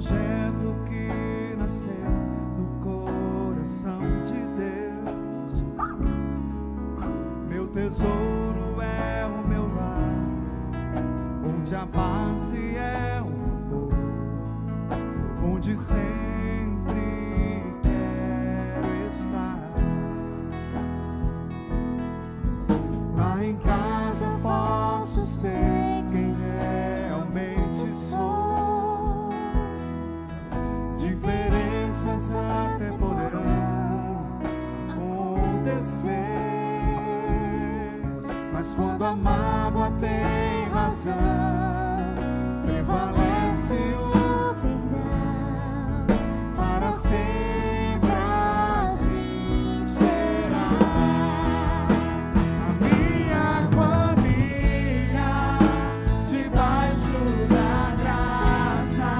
projeto que nasceu no coração de Deus. Meu tesouro é o meu lar, onde a paz é o amor, onde sempre quero estar. Lá em casa posso ser quem realmente sou. Diferenças até poderão acontecer, mas quando a mágoa tem razão, prevalece o perdão. Para sempre assim será. A minha família, debaixo da graça,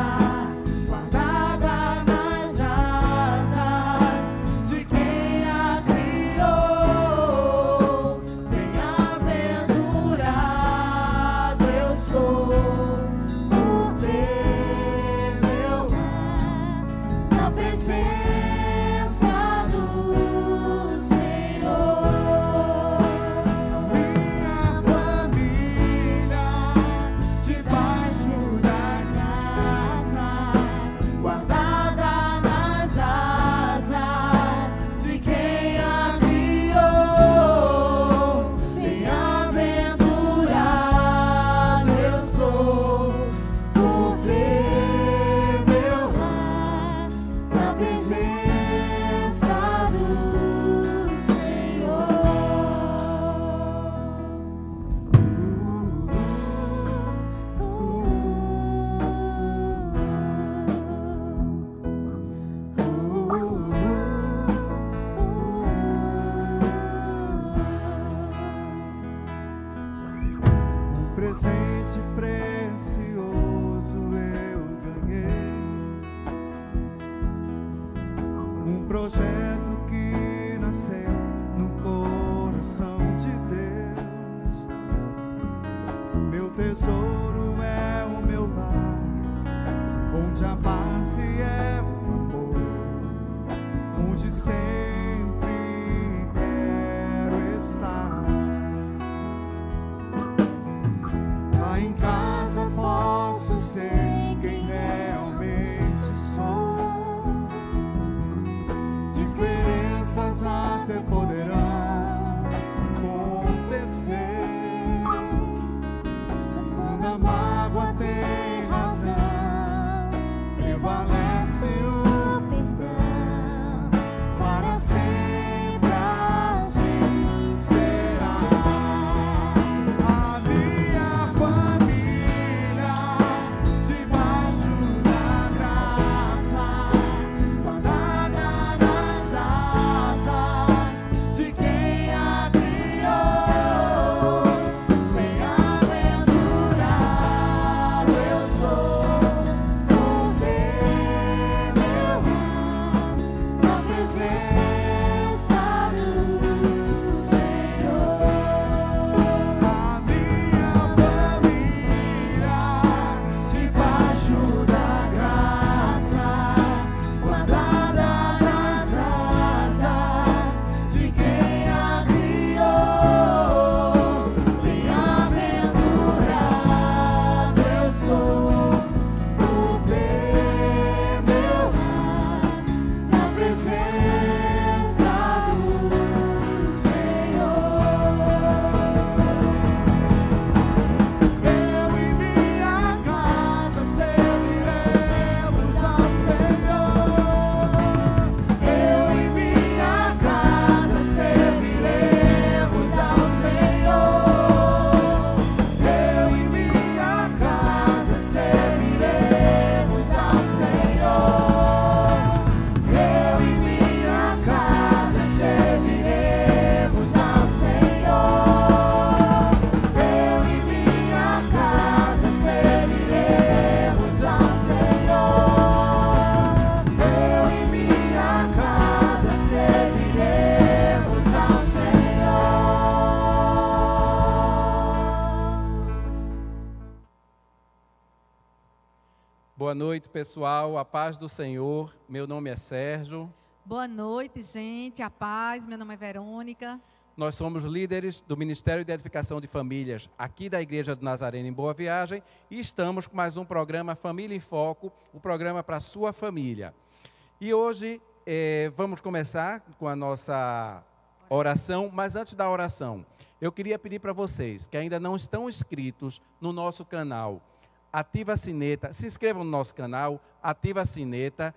guardada nas asas de quem a criou. Bem-aventurado eu sou por ter meu lar na presença do Senhor. Minha família, debaixo da graça, guardada nas asas de quem a criou. Bem-aventurado eu sou por ter meu lar na presença do Senhor. Um presente precioso eu ganhei, um projeto que nasceu no coração de Deus. Meu tesouro é o meu lar, onde a base é o amor, onde sempre quero estar. Lá em casa posso ser quem realmente sou. Diferenças até poderão acontecer, mas quando a mágoa tem razão, prevalece o perdão. Para sempre assim será. A minha família, debaixo da graça, guardada nas asas de quem Boa noite, pessoal. A paz do Senhor. Meu nome é Sérgio. Boa noite, gente. A paz. Meu nome é Verônica. Nós somos líderes do Ministério de Edificação de Famílias aqui da Igreja do Nazareno em Boa Viagem e estamos com mais um programa Família em Foco, o programa para a sua família. E hoje vamos começar com a nossa oração, mas antes da oração, eu queria pedir para vocês que ainda não estão inscritos no nosso canal, ativa a sineta, se inscrevam no nosso canal, ativa a sineta,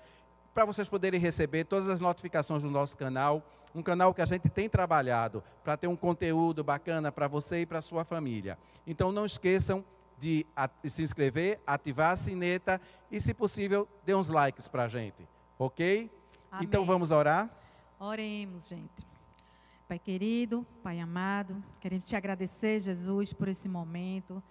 para vocês poderem receber todas as notificações do nosso canal, um canal que a gente tem trabalhado para ter um conteúdo bacana para você e para a sua família. Então não esqueçam de se inscrever, ativar a sineta e, se possível, dê uns likes para a gente, ok? Amém. Então vamos orar? Oremos, gente. Pai querido, Pai amado, queremos te agradecer, Jesus, por esse momento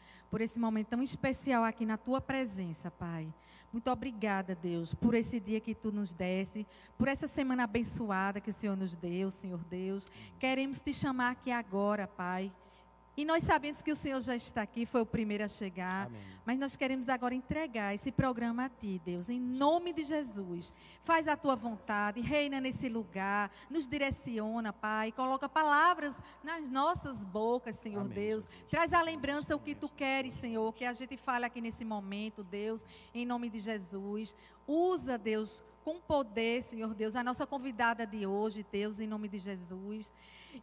tão especial aqui na tua presença, Pai. Muito obrigada, Deus, por esse dia que tu nos desse, por essa semana abençoada que o Senhor nos deu, Senhor Deus. Queremos te chamar aqui agora, Pai. E nós sabemos que o Senhor já está aqui, foi o primeiro a chegar. Amém. Mas nós queremos agora entregar esse programa a Ti, Deus, em nome de Jesus. Faz a Tua vontade, reina nesse lugar, nos direciona, Pai. Coloca palavras nas nossas bocas, Senhor. Amém, Deus. Jesus. Traz à lembrança o que Tu queres, Senhor, que a gente fale aqui nesse momento, Deus, em nome de Jesus. Usa, Deus, com poder, Senhor Deus, a nossa convidada de hoje, Deus, em nome de Jesus.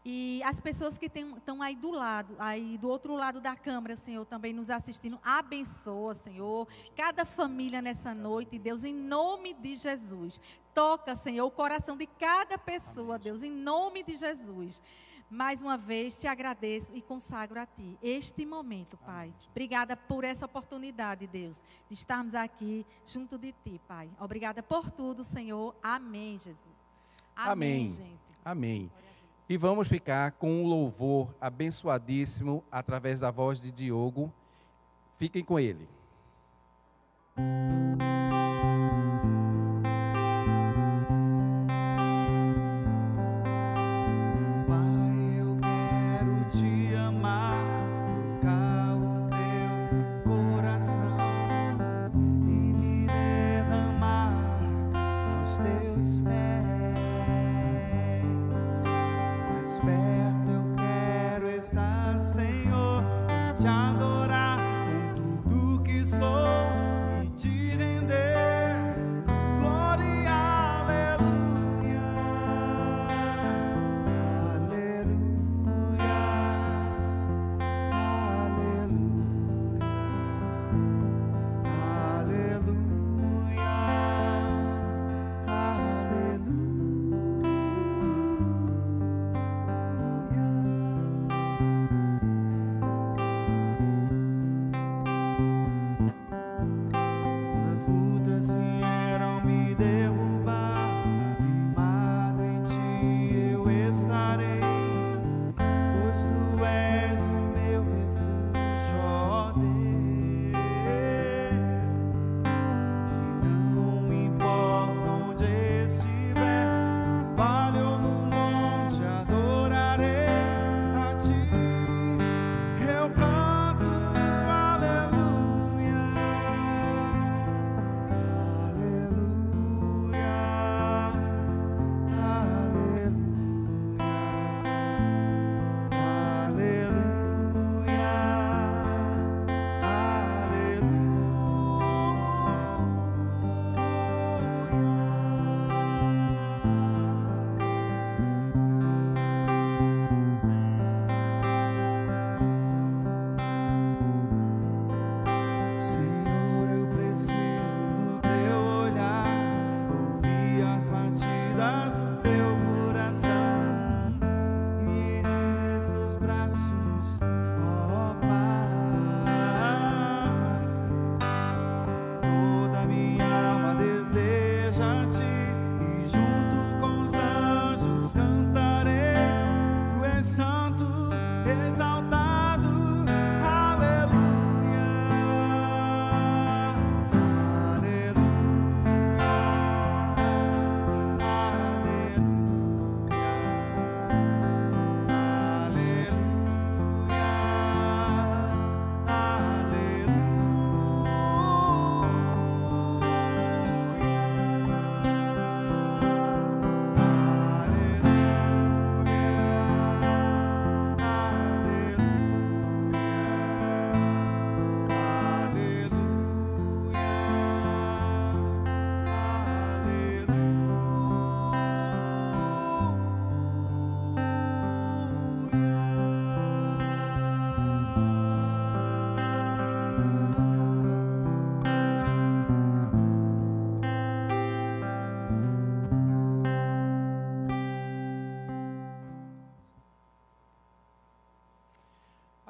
E as pessoas que estão aí do lado, aí do outro lado da câmera, Senhor, também nos assistindo, abençoa, Senhor, cada família nessa noite, Deus, em nome de Jesus. Toca, Senhor, o coração de cada pessoa, Deus, em nome de Jesus. Mais uma vez te agradeço e consagro a Ti este momento, Pai. Obrigada por essa oportunidade, Deus, de estarmos aqui junto de Ti, Pai. Obrigada por tudo, Senhor. Amém, Jesus. Amém, gente. Amém. E vamos ficar com um louvor abençoadíssimo através da voz de Diogo. Fiquem com ele. Te adorar com tudo que sou e te render glória, aleluia, aleluia, aleluia, aleluia, vieram me derrubar, firmado em Ti eu estarei, pois Tu és o meu refúgio, ó Deus. E não importa onde estiver, no vale ou no monte, adorarei a Ti. Eu canto aleluia, Senhor, eu preciso do Teu olhar, ouvir as batidas do Teu coração, me estender em Seus braços, ó Pai. Toda minha alma deseja Ti e junto com os anjos cantarei. Tu és santo, exaltado, aleluia, aleluia, aleluia, aleluia.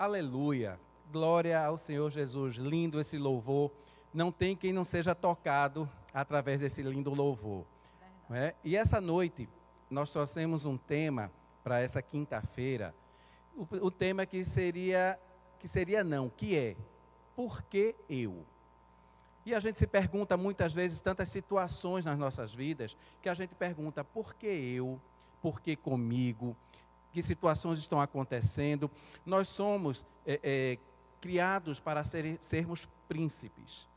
Aleluia. Glória ao Senhor Jesus. Lindo esse louvor. Não tem quem não seja tocado através desse lindo louvor. Não é? E essa noite, nós trouxemos um tema para essa quinta-feira. O tema que é, por que eu? E a gente se pergunta muitas vezes tantas situações nas nossas vidas, que a gente pergunta, por que eu? Por que comigo? Que situações estão acontecendo? Nós somos criados para sermos príncipes.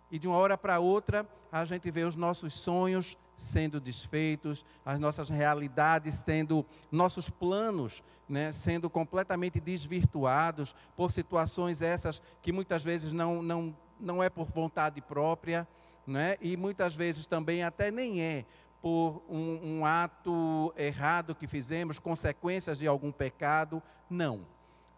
E de uma hora para outra, a gente vê os nossos sonhos sendo desfeitos, as nossas realidades sendo, nossos planos, né, sendo completamente desvirtuados por situações essas que muitas vezes não é por vontade própria, né, e muitas vezes também até nem é por um ato errado que fizemos, consequências de algum pecado, não.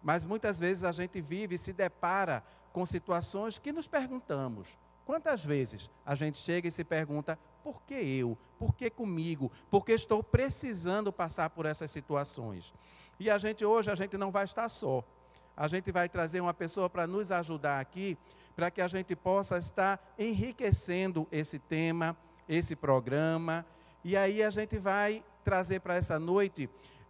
Mas muitas vezes a gente vive e se depara com situações que nos perguntamos. Quantas vezes a gente chega e se pergunta, por que eu? Por que comigo? Porque estou precisando passar por essas situações. E hoje a gente não vai estar só. A gente vai trazer uma pessoa para nos ajudar aqui, para que a gente possa estar enriquecendo esse tema, esse programa. E aí a gente vai trazer para essa noite,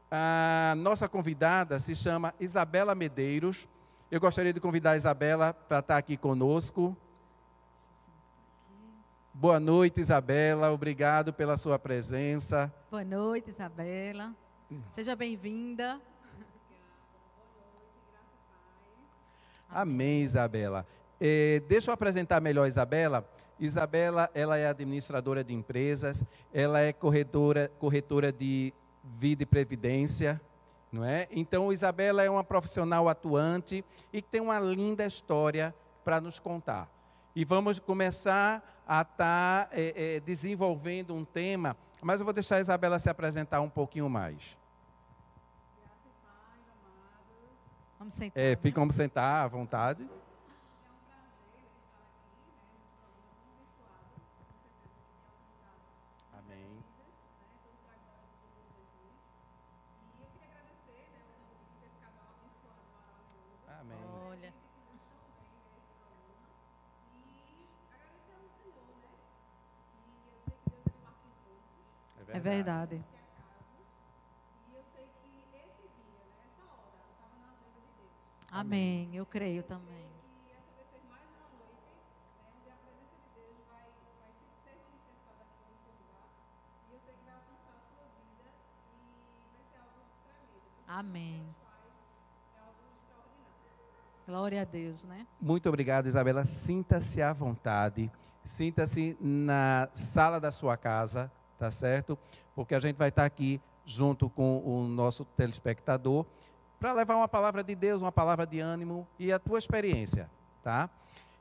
a nossa convidada se chama Isabela Medeiros. Eu gostaria de convidar a Isabela para estar aqui conosco. Boa noite, Isabela. Obrigado pela sua presença. Boa noite, Isabela. Seja bem-vinda. Amém, Isabela. Deixa eu apresentar melhor a Isabela. Isabela, ela é administradora de empresas, ela é corretora de vida e previdência, não é? Então, Isabela é uma profissional atuante e tem uma linda história para nos contar. E vamos começar a estar desenvolvendo um tema, mas eu vou deixar a Isabela se apresentar um pouquinho mais. Vamos sentar. Vamos sentar à vontade. Amém. Amém. Olha. É verdade. Amém. Eu creio também. Amém. Glória a Deus, né? Muito obrigado, Isabela. Sinta-se à vontade. Sinta-se na sala da sua casa, tá certo? Porque a gente vai estar aqui junto com o nosso telespectador para levar uma palavra de Deus, uma palavra de ânimo e a tua experiência, tá?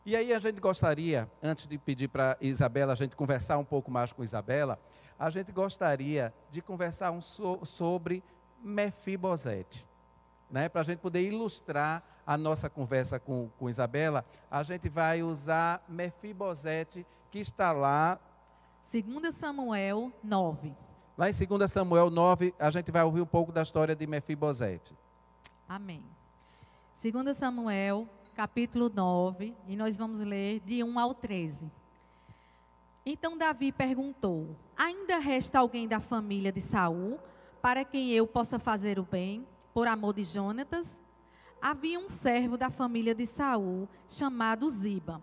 E aí a gente gostaria, antes de pedir para Isabela a gente conversar um pouco mais com Isabela, a gente gostaria de conversar sobre Mefibosete, né? Para a gente poder ilustrar a nossa conversa com Isabela, a gente vai usar Mefibosete, que está lá. 2 Samuel 9. Lá em 2 Samuel 9, a gente vai ouvir um pouco da história de Mefibosete. Amém. 2 Samuel, capítulo 9, e nós vamos ler de 1 ao 13. Então Davi perguntou: ainda resta alguém da família de Saul, para quem eu possa fazer o bem, por amor de Jonatas? Havia um servo da família de Saul, chamado Ziba.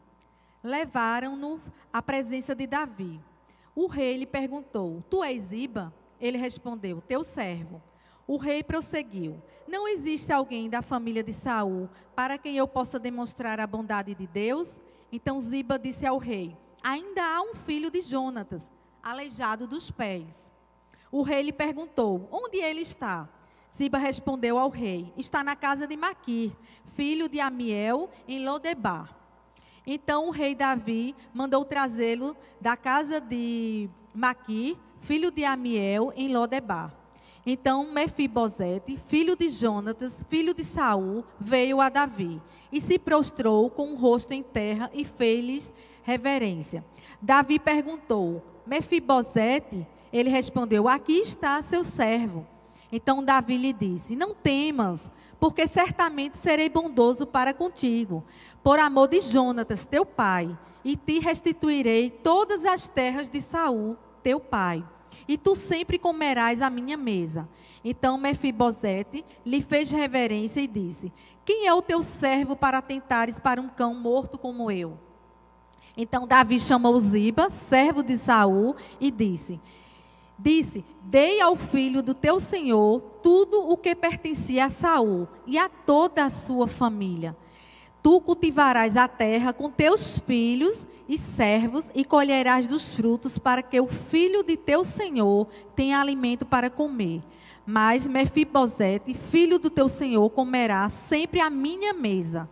Levaram-no à presença de Davi. O rei lhe perguntou: tu és Ziba? Ele respondeu: teu servo. O rei prosseguiu: não existe alguém da família de Saul para quem eu possa demonstrar a bondade de Deus? Então Ziba disse ao rei: ainda há um filho de Jonatas, aleijado dos pés. O rei lhe perguntou: onde ele está? Ziba respondeu ao rei: está na casa de Maquir, filho de Amiel, em Lodebar. Então o rei Davi mandou trazê-lo da casa de Maquir, filho de Amiel, em Lodebar. Então Mefibosete, filho de Jonatas, filho de Saul, veio a Davi e se prostrou com o rosto em terra e fez-lhes reverência. Davi perguntou: Mefibosete? Ele respondeu: aqui está seu servo. Então Davi lhe disse: não temas, porque certamente serei bondoso para contigo, por amor de Jonatas, teu pai, e te restituirei todas as terras de Saul, teu pai, e tu sempre comerás à minha mesa. Então Mefibosete lhe fez reverência e disse: quem é o teu servo para tentares para um cão morto como eu? Então Davi chamou Ziba, servo de Saul, e disse: dei ao filho do teu senhor tudo o que pertencia a Saul e a toda a sua família. Tu cultivarás a terra com teus filhos e servos e colherás dos frutos para que o filho de teu senhor tenha alimento para comer. Mas Mefibosete, filho do teu senhor, comerá sempre à minha mesa.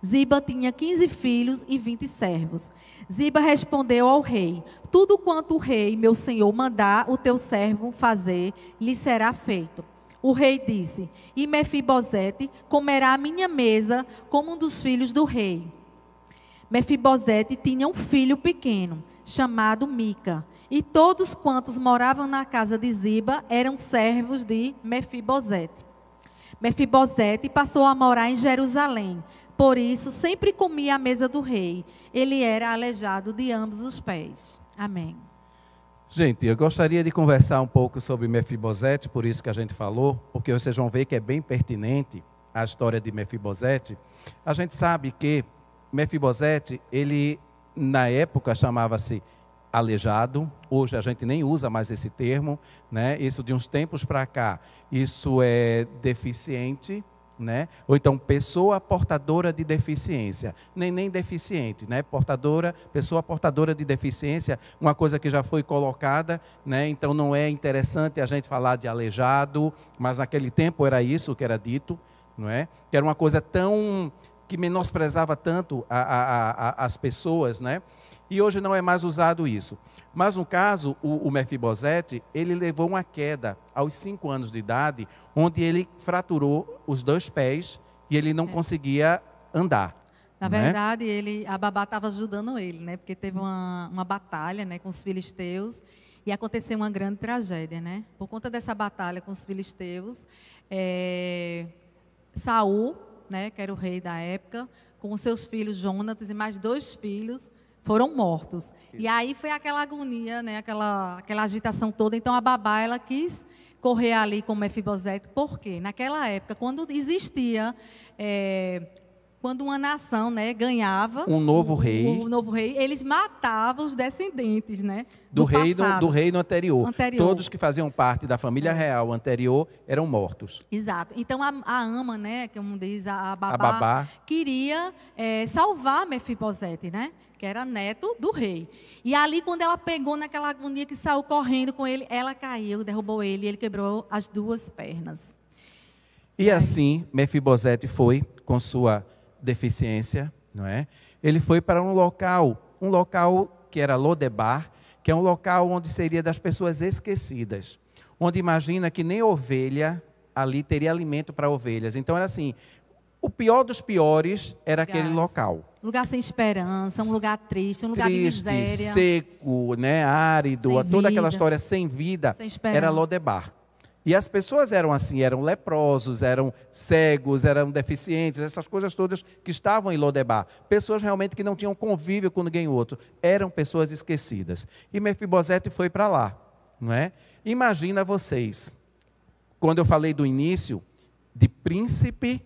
Ziba tinha 15 filhos e 20 servos. Ziba respondeu ao rei: tudo quanto o rei, meu senhor, mandar o teu servo fazer, lhe será feito. O rei disse: e Mefibosete comerá à minha mesa como um dos filhos do rei. Mefibosete tinha um filho pequeno, chamado Mica, e todos quantos moravam na casa de Ziba eram servos de Mefibosete. Mefibosete passou a morar em Jerusalém, por isso sempre comia à mesa do rei. Ele era aleijado de ambos os pés. Amém. Gente, eu gostaria de conversar um pouco sobre Mefibosete, por isso que a gente falou, porque vocês vão ver que é bem pertinente a história de Mefibosete. A gente sabe que Mefibosete, ele na época chamava-se aleijado, hoje a gente nem usa mais esse termo, né? Isso de uns tempos para cá, isso é deficiente, né? Ou então pessoa portadora de deficiência, nem deficiente, né? Pessoa portadora de deficiência, uma coisa que já foi colocada, né? Então não é interessante a gente falar de aleijado, mas naquele tempo era isso que era dito, não é? Que era uma coisa tão que menosprezava tanto as pessoas, né? E hoje não é mais usado isso. Mas no caso, o Mefibosete, ele levou uma queda aos 5 anos de idade, onde ele fraturou os 2 pés e ele não conseguia andar. Na né? verdade, a babá estava ajudando ele, né? Porque teve uma batalha, né, com os filisteus e aconteceu uma grande tragédia, né? Por conta dessa batalha com os filisteus, Saul, né, que era o rei da época, com os seus filhos Jonatas e mais 2 filhos, foram mortos. E aí foi aquela agonia, né, aquela agitação toda. Então a babá, ela quis correr ali com Mefibosete. Por quê? Naquela época, quando existia, quando uma nação, né, ganhava um novo rei, eles matavam os descendentes, né, do reino anterior. Todos que faziam parte da família real anterior eram mortos. Exato. Então a ama, né, como diz a babá, queria salvar Mefibosete, né, que era neto do rei. E ali, quando ela pegou naquela agonia que saiu correndo com ele, ela caiu, derrubou ele e ele quebrou as 2 pernas. E assim, Mefibosete foi com sua deficiência, não é? Ele foi para um local que era Lodebar, que é um local onde seria das pessoas esquecidas, onde imagina que nem ovelha ali teria alimento para ovelhas. Então era assim, o pior dos piores era aquele local. Lugar sem esperança, um lugar triste, um lugar de miséria. Seco, né, árido, toda aquela história sem vida, era Lodebar. E as pessoas eram assim, eram leprosos, eram cegos, eram deficientes, essas coisas todas que estavam em Lodebar. Pessoas realmente que não tinham convívio com ninguém outro, eram pessoas esquecidas. E Mefibosete foi para lá, não é? Imagina vocês, quando eu falei do início, de príncipe,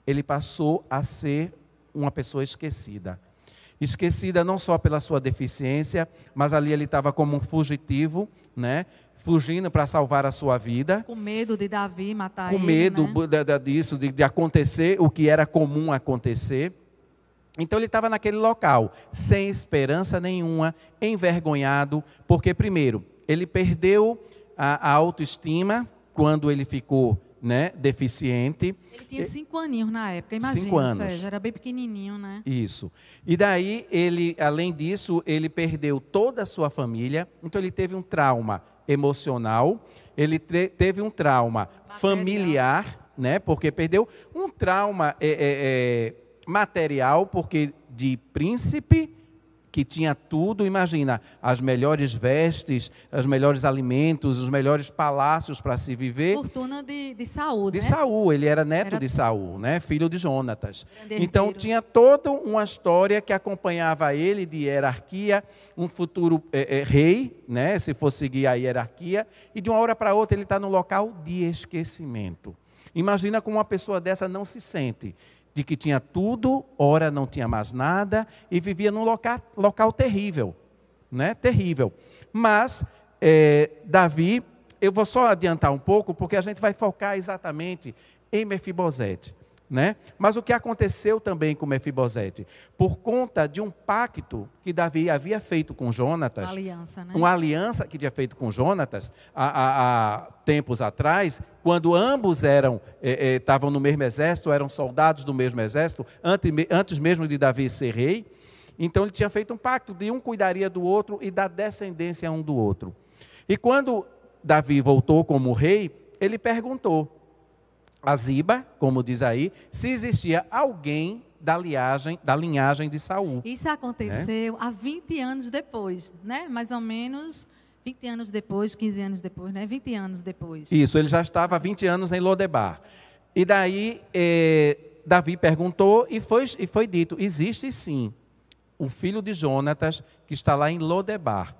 ele passou a ser uma pessoa esquecida. Esquecida não só pela sua deficiência, mas ali ele estava como um fugitivo, né? Fugindo para salvar a sua vida. Com medo de Davi matar ele. Com medo, né? Disso, de acontecer o que era comum acontecer. Então ele estava naquele local, sem esperança nenhuma, envergonhado, porque primeiro, ele perdeu a autoestima quando ele ficou, né, deficiente. Ele tinha 5 aninhos na época, imagina. 5 anos. Sérgio, era bem pequenininho, né? Isso. E daí, ele, além disso, ele perdeu toda a sua família. Então, ele teve um trauma emocional, ele teve um trauma familiar, né? Porque perdeu um trauma material, porque de príncipe que tinha tudo, imagina, as melhores vestes, os melhores alimentos, os melhores palácios para se viver. Fortuna de Saul, De né? Saul, ele era neto de Saul, né? Filho de Jonatas. Então tinha toda uma história que acompanhava ele de hierarquia, um futuro rei, né? Se for seguir a hierarquia, e de uma hora para outra ele está no local de esquecimento. Imagina como uma pessoa dessa não se sente, de que tinha tudo, ora não tinha mais nada, e vivia num local terrível, né? Terrível. Mas Davi, eu vou só adiantar um pouco, porque a gente vai focar exatamente em Mefibosete, né? Mas o que aconteceu também com Mefibosete? Por conta de um pacto que Davi havia feito com Jonatas, Uma aliança, né? uma aliança que tinha feito com Jonatas há tempos atrás, quando ambos estavam no mesmo exército, eram soldados do mesmo exército, antes mesmo de Davi ser rei. Então ele tinha feito um pacto de um cuidaria do outro e da descendência um do outro. E quando Davi voltou como rei, ele perguntou a Ziba, como diz aí, se existia alguém da linhagem de Saul. Isso aconteceu há 20 anos depois, né? Mais ou menos 20 anos depois, 15 anos depois, né? 20 anos depois. Isso, ele já estava há 20 anos em Lodebar. E daí Davi perguntou e foi dito, existe sim um filho de Jonatas que está lá em Lodebar.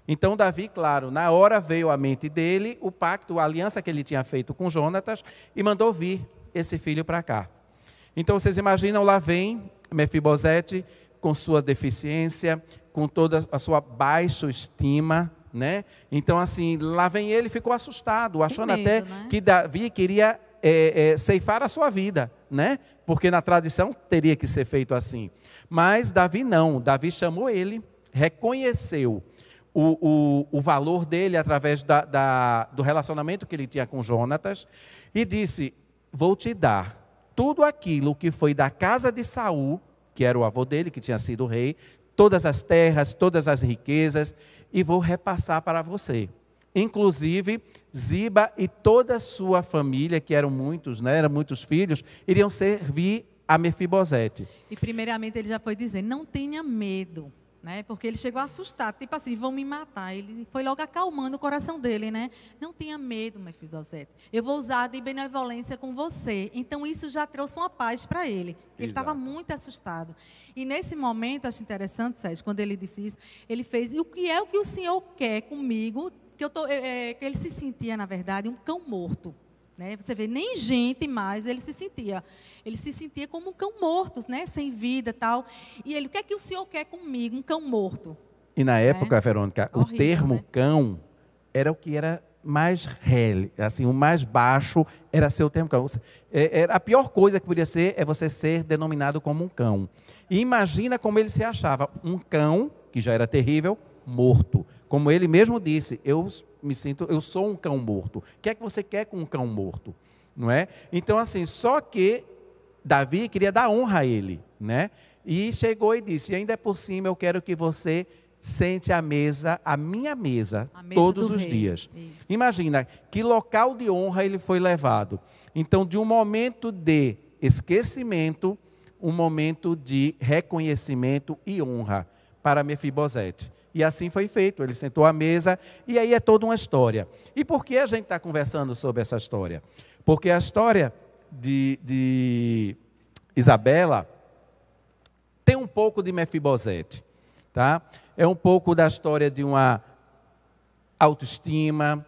Então Davi, claro, na hora veio à mente dele o pacto, a aliança que ele tinha feito com Jonatas e mandou vir esse filho para cá. Então vocês imaginam, lá vem Mefibosete com sua deficiência, com toda a sua baixa estima, né? Então assim, lá vem ele, ficou assustado, achando medo, até né? que Davi queria ceifar a sua vida, né? Porque na tradição teria que ser feito assim. Mas Davi não, Davi chamou ele, reconheceu o valor dele através do relacionamento que ele tinha com Jonatas e disse, vou te dar tudo aquilo que foi da casa de Saul, que era o avô dele, que tinha sido rei, todas as terras, todas as riquezas, e vou repassar para você. Inclusive, Ziba e toda a sua família, que eram muitos, né, eram muitos filhos, iriam servir a Mefibosete. E primeiramente ele já foi dizer, não tenha medo, né? Porque ele chegou assustado, tipo assim, vão me matar. Ele foi logo acalmando o coração dele, né? Não tenha medo, Mefibosete. Eu vou usar de benevolência com você. Então isso já trouxe uma paz para ele. Ele estava muito assustado. E nesse momento, acho interessante, Sérgio, quando ele disse isso, ele fez, e o que é o que o Senhor quer comigo? Que ele se sentia, na verdade, um cão morto. Né? Você vê, nem gente mais ele se sentia. Ele se sentia como um cão morto, né? Sem vida e tal. E ele, o que é que o Senhor quer comigo? Um cão morto. E na época, Verônica, Horrível, o termo né? cão era o que era mais assim, o mais baixo era ser o termo cão. A pior coisa que podia ser é você ser denominado como um cão. E imagina como ele se achava, um cão, que já era terrível, morto. Como ele mesmo disse, eu sou um cão morto. O que é que você quer com um cão morto? Não é? Então, assim, só que Davi queria dar honra a ele, né? E chegou e disse, e ainda por cima eu quero que você sente à mesa, a minha mesa, todos os dias. Isso. Imagina, que local de honra ele foi levado. Então, de um momento de esquecimento, um momento de reconhecimento e honra para Mefibosete. E assim foi feito, ele sentou à mesa, e aí é toda uma história. E por que a gente está conversando sobre essa história? Porque a história de Isabela tem um pouco de Mefibosete, tá? É um pouco da história de uma autoestima,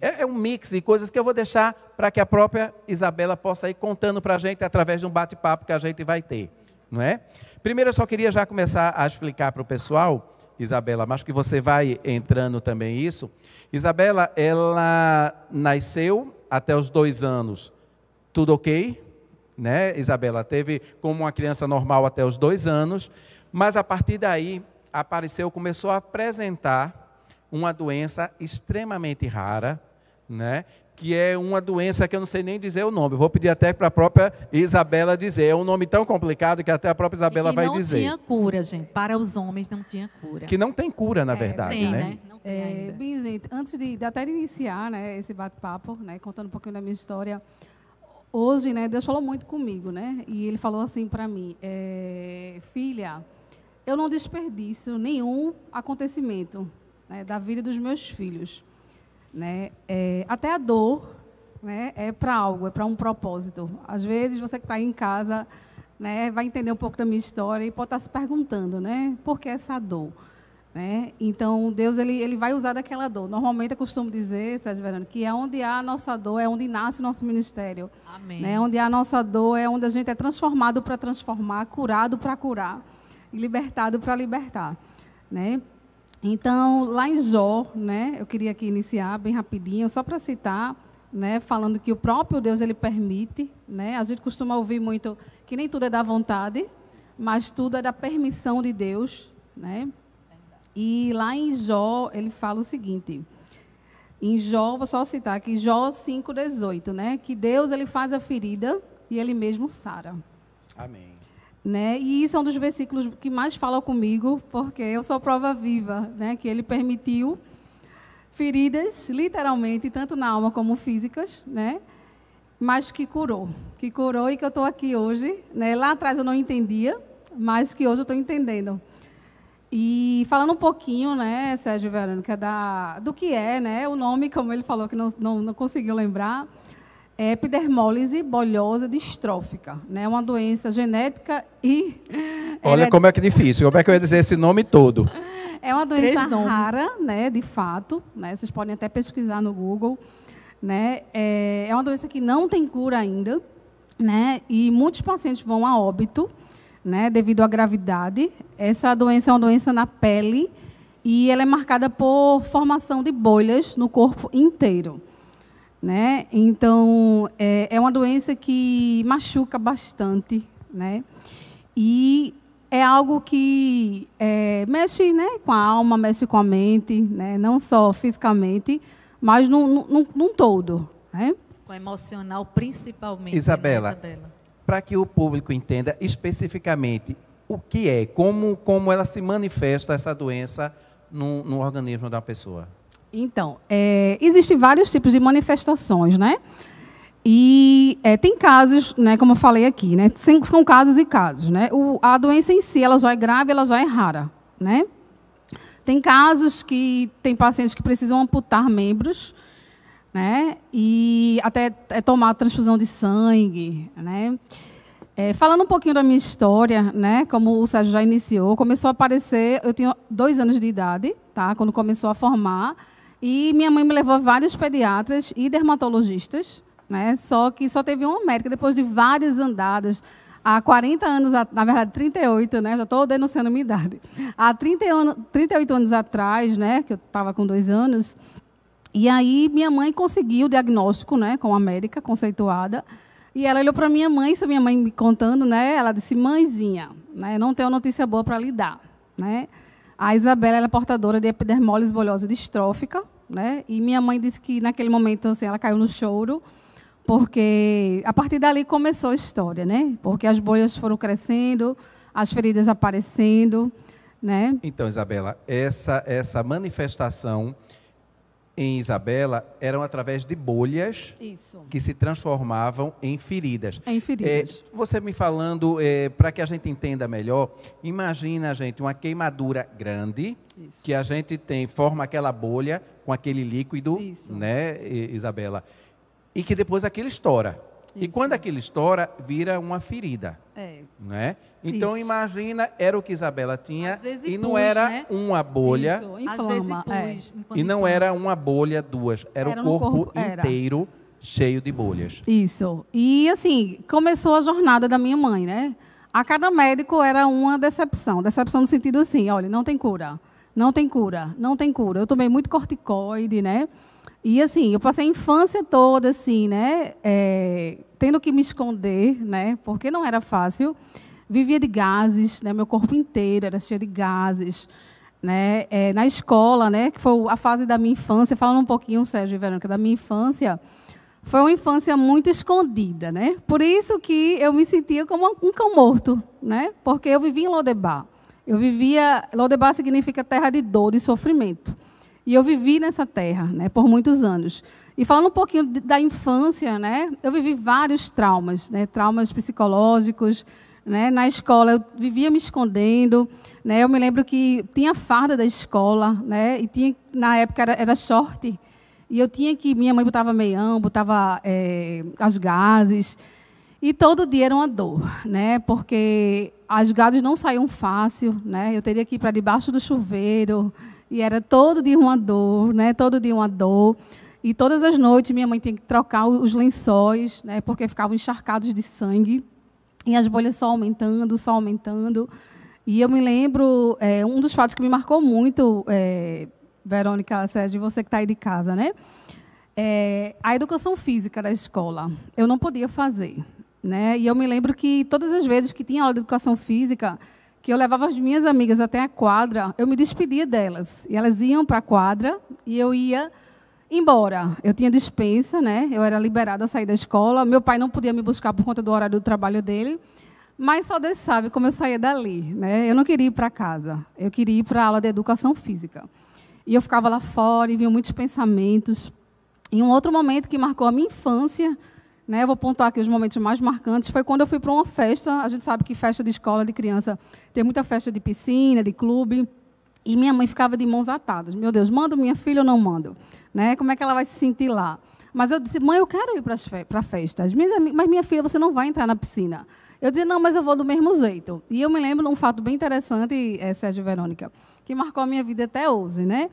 é um mix de coisas que eu vou deixar para que a própria Isabela possa ir contando para a gente através de um bate-papo que a gente vai ter, não é? Primeiro eu só queria já começar a explicar para o pessoal, Isabela, mas que você vai entrando também isso. Isabela, ela nasceu até os 2 anos, tudo ok, né? Isabela teve como uma criança normal até os 2 anos, mas a partir daí começou a apresentar uma doença extremamente rara, né? Que é uma doença que eu não sei nem dizer o nome. Eu vou pedir até para a própria Isabela dizer. É um nome tão complicado que até a própria Isabela vai dizer. Não tinha cura, gente. Para os homens não tinha cura. Que não tem cura, na verdade, tem, né? Não tem ainda. Bem, gente, antes de até iniciar, né, esse bate-papo, né, contando um pouquinho da minha história, hoje, né, Deus falou muito comigo, né? E Ele falou assim para mim, filha, eu não desperdiço nenhum acontecimento, né, da vida dos meus filhos, né? Até a dor, né, é para algo, é para um propósito. Às vezes, você que está aí em casa, né, vai entender um pouco da minha história e pode estar se perguntando, né, por que essa dor? Né? Então, Deus ele vai usar daquela dor. Normalmente, eu costumo dizer, Sérgio Verano, que é onde há a nossa dor, é onde nasce o nosso ministério. Amém. Né? Onde há a nossa dor, é onde a gente é transformado para transformar, curado para curar e libertado para libertar. Né? Então, lá em Jó, né, eu queria aqui iniciar bem rapidinho, só para citar, né, falando que o próprio Deus ele permite. Né? A gente costuma ouvir muito que nem tudo é da vontade, mas tudo é da permissão de Deus. Né? E lá em Jó, ele fala o seguinte, em Jó, vou só citar aqui, Jó 5,18, né? Que Deus ele faz a ferida e ele mesmo sara. Amém. Né? E isso é um dos versículos que mais falam comigo, porque eu sou a prova viva, né? Que ele permitiu feridas, literalmente, tanto na alma como físicas, né? Mas que curou e que eu estou aqui hoje. Né? Lá atrás eu não entendia, mas que hoje eu estou entendendo. E falando um pouquinho, né, Sérgio Verônica, do que é, né, o nome, como ele falou, que não conseguiu lembrar, é epidermólise bulhosa distrófica. Né, é uma doença genética e... Olha como é que é difícil, como é que eu ia dizer esse nome todo? É uma doença rara, né, de fato, né, vocês podem até pesquisar no Google. Né, é uma doença que não tem cura ainda, né, e muitos pacientes vão a óbito, né, devido à gravidade. Essa doença é uma doença na pele e ela é marcada por formação de bolhas no corpo inteiro. Né? Então, é uma doença que machuca bastante. Né? E é algo que mexe, né, com a alma, mexe com a mente, né? Não só fisicamente, mas num todo. Né? Com o emocional, principalmente. Isabela. Né, Isabela? Para que o público entenda especificamente o que é, como ela se manifesta, essa doença, no organismo da pessoa. Então, existem vários tipos de manifestações, né? E tem casos, né, como eu falei aqui, né? São casos e casos, né? A doença em si, ela já é grave, ela já é rara, né? Tem casos que tem pacientes que precisam amputar membros, né? E até tomar transfusão de sangue, né? Falando um pouquinho da minha história, né? Como o Sérgio já iniciou, começou a aparecer, eu tinha 2 anos de idade, tá? Quando começou a formar, e minha mãe me levou a vários pediatras e dermatologistas, né? Só que só teve uma médica depois de várias andadas. Há 40 anos, na verdade 38, né? Já estou denunciando a minha idade. Há 38 anos atrás, né? Que eu estava com 2 anos. E aí minha mãe conseguiu o diagnóstico, né, com a médica conceituada. E ela olhou para minha mãe, isso minha mãe me contando, né? Ela disse: "Mãezinha, né, não tenho notícia boa para lhe dar, né? A Isabela ela é portadora de epidermólise bulhosa distrófica, né? E minha mãe disse que naquele momento assim ela caiu no choro, porque a partir dali começou a história, né? Porque as bolhas foram crescendo, as feridas aparecendo, né? Então, Isabela, essa manifestação em Isabela eram através de bolhas. Isso. Que se transformavam em feridas. Em feridas. Você me falando, para que a gente entenda melhor, imagina, gente, uma queimadura grande, isso, que a gente forma aquela bolha com aquele líquido, isso, né, Isabela? E que depois aquilo estoura. Isso. E quando aquilo estoura, vira uma ferida. Né? Então, isso, imagina, era o que Isabela tinha, e não era, né, uma bolha. Isso, inflama, e não era uma bolha, 2. Era o corpo inteiro cheio de bolhas. Isso. E, assim, começou a jornada da minha mãe, né? A cada médico era uma decepção. Decepção no sentido assim, olha, não tem cura, não tem cura, não tem cura. Eu tomei muito corticoide, né? E, assim, eu passei a infância toda, assim, né? Tendo que me esconder, né? Porque não era fácil. Vivia de gases, né? Meu corpo inteiro era cheio de gases, né? Na escola, né? Que foi a fase da minha infância, falando um pouquinho, Sérgio e Verônica, da minha infância, foi uma infância muito escondida, né? Por isso que eu me sentia como um cão morto, né? Porque eu vivia em Lodebar. Lodebar significa terra de dor e sofrimento. E eu vivi nessa terra, né, por muitos anos. E falando um pouquinho da infância, né, eu vivi vários traumas, né, traumas psicológicos, né? Na escola eu vivia me escondendo, né? Eu me lembro que tinha farda da escola, né? E tinha, na época era short, e eu tinha que, minha mãe botava meião, botava as gases, e todo dia era uma dor, né? Porque as gases não saíam fácil, né? Eu teria que ir para debaixo do chuveiro, e era todo dia uma dor, né? Todo dia uma dor. E todas as noites minha mãe tinha que trocar os lençóis, né? Porque ficavam encharcados de sangue. E as bolhas só aumentando, só aumentando. E eu me lembro, um dos fatos que me marcou muito, Verônica, Sérgio, você que está aí de casa, né? A educação física da escola. Eu não podia fazer, né? E eu me lembro que todas as vezes que tinha aula de educação física, que eu levava as minhas amigas até a quadra, eu me despedia delas. E elas iam para a quadra e eu ia embora. Eu tinha dispensa, né? Eu era liberada a sair da escola. Meu pai não podia me buscar por conta do horário do trabalho dele. Mas só Deus sabe como eu saía dali, né? Eu não queria ir para casa. Eu queria ir para a aula de educação física. E eu ficava lá fora e vinham muitos pensamentos. E um outro momento que marcou a minha infância, né? Eu vou pontuar aqui os momentos mais marcantes, foi quando eu fui para uma festa. A gente sabe que festa de escola, de criança, tem muita festa de piscina, de clube. E minha mãe ficava de mãos atadas. Meu Deus, mando minha filha ou não mando? Né? Como é que ela vai se sentir lá? Mas eu disse, mãe, eu quero ir para a festa. Mas minha filha, você não vai entrar na piscina. Eu dizia, não, mas eu vou do mesmo jeito. E eu me lembro de um fato bem interessante, Sérgio e Verônica, que marcou a minha vida até hoje. Né?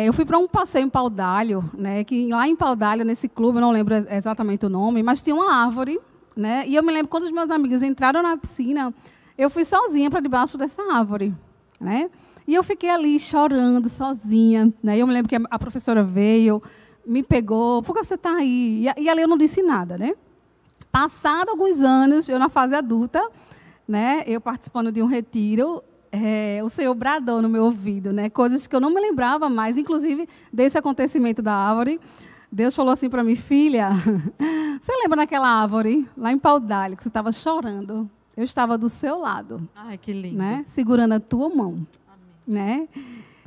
Eu fui para um passeio em Paudalho, né? Que lá em Paudalho, nesse clube, eu não lembro exatamente o nome, mas tinha uma árvore. Né? E eu me lembro, quando os meus amigos entraram na piscina, eu fui sozinha para debaixo dessa árvore. Né? E eu fiquei ali chorando, sozinha. Né? E eu me lembro que a professora veio, me pegou, por que você está aí? E ali eu não disse nada. Né? Passado alguns anos, eu na fase adulta, né? Eu participando de um retiro, o Senhor bradou no meu ouvido, né? Coisas que eu não me lembrava mais, inclusive desse acontecimento da árvore. Deus falou assim para mim, filha, você lembra daquela árvore lá em Paudalho, que você estava chorando? Eu estava do seu lado. Ai, que lindo. Né? Segurando a tua mão. Né?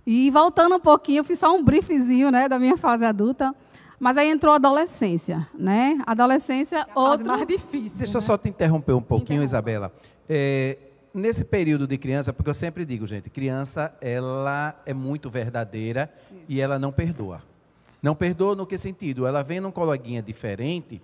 E voltando um pouquinho, eu fiz só um briefzinho, né, da minha fase adulta, mas aí entrou a adolescência, né? Adolescência, fase mais difícil. Deixa eu só te interromper um pouquinho, Isabela. Nesse período de criança, porque eu sempre digo, gente, criança, ela é muito verdadeira. Isso. E ela não perdoa. Não perdoa no que sentido? Ela vem num coleguinha diferente.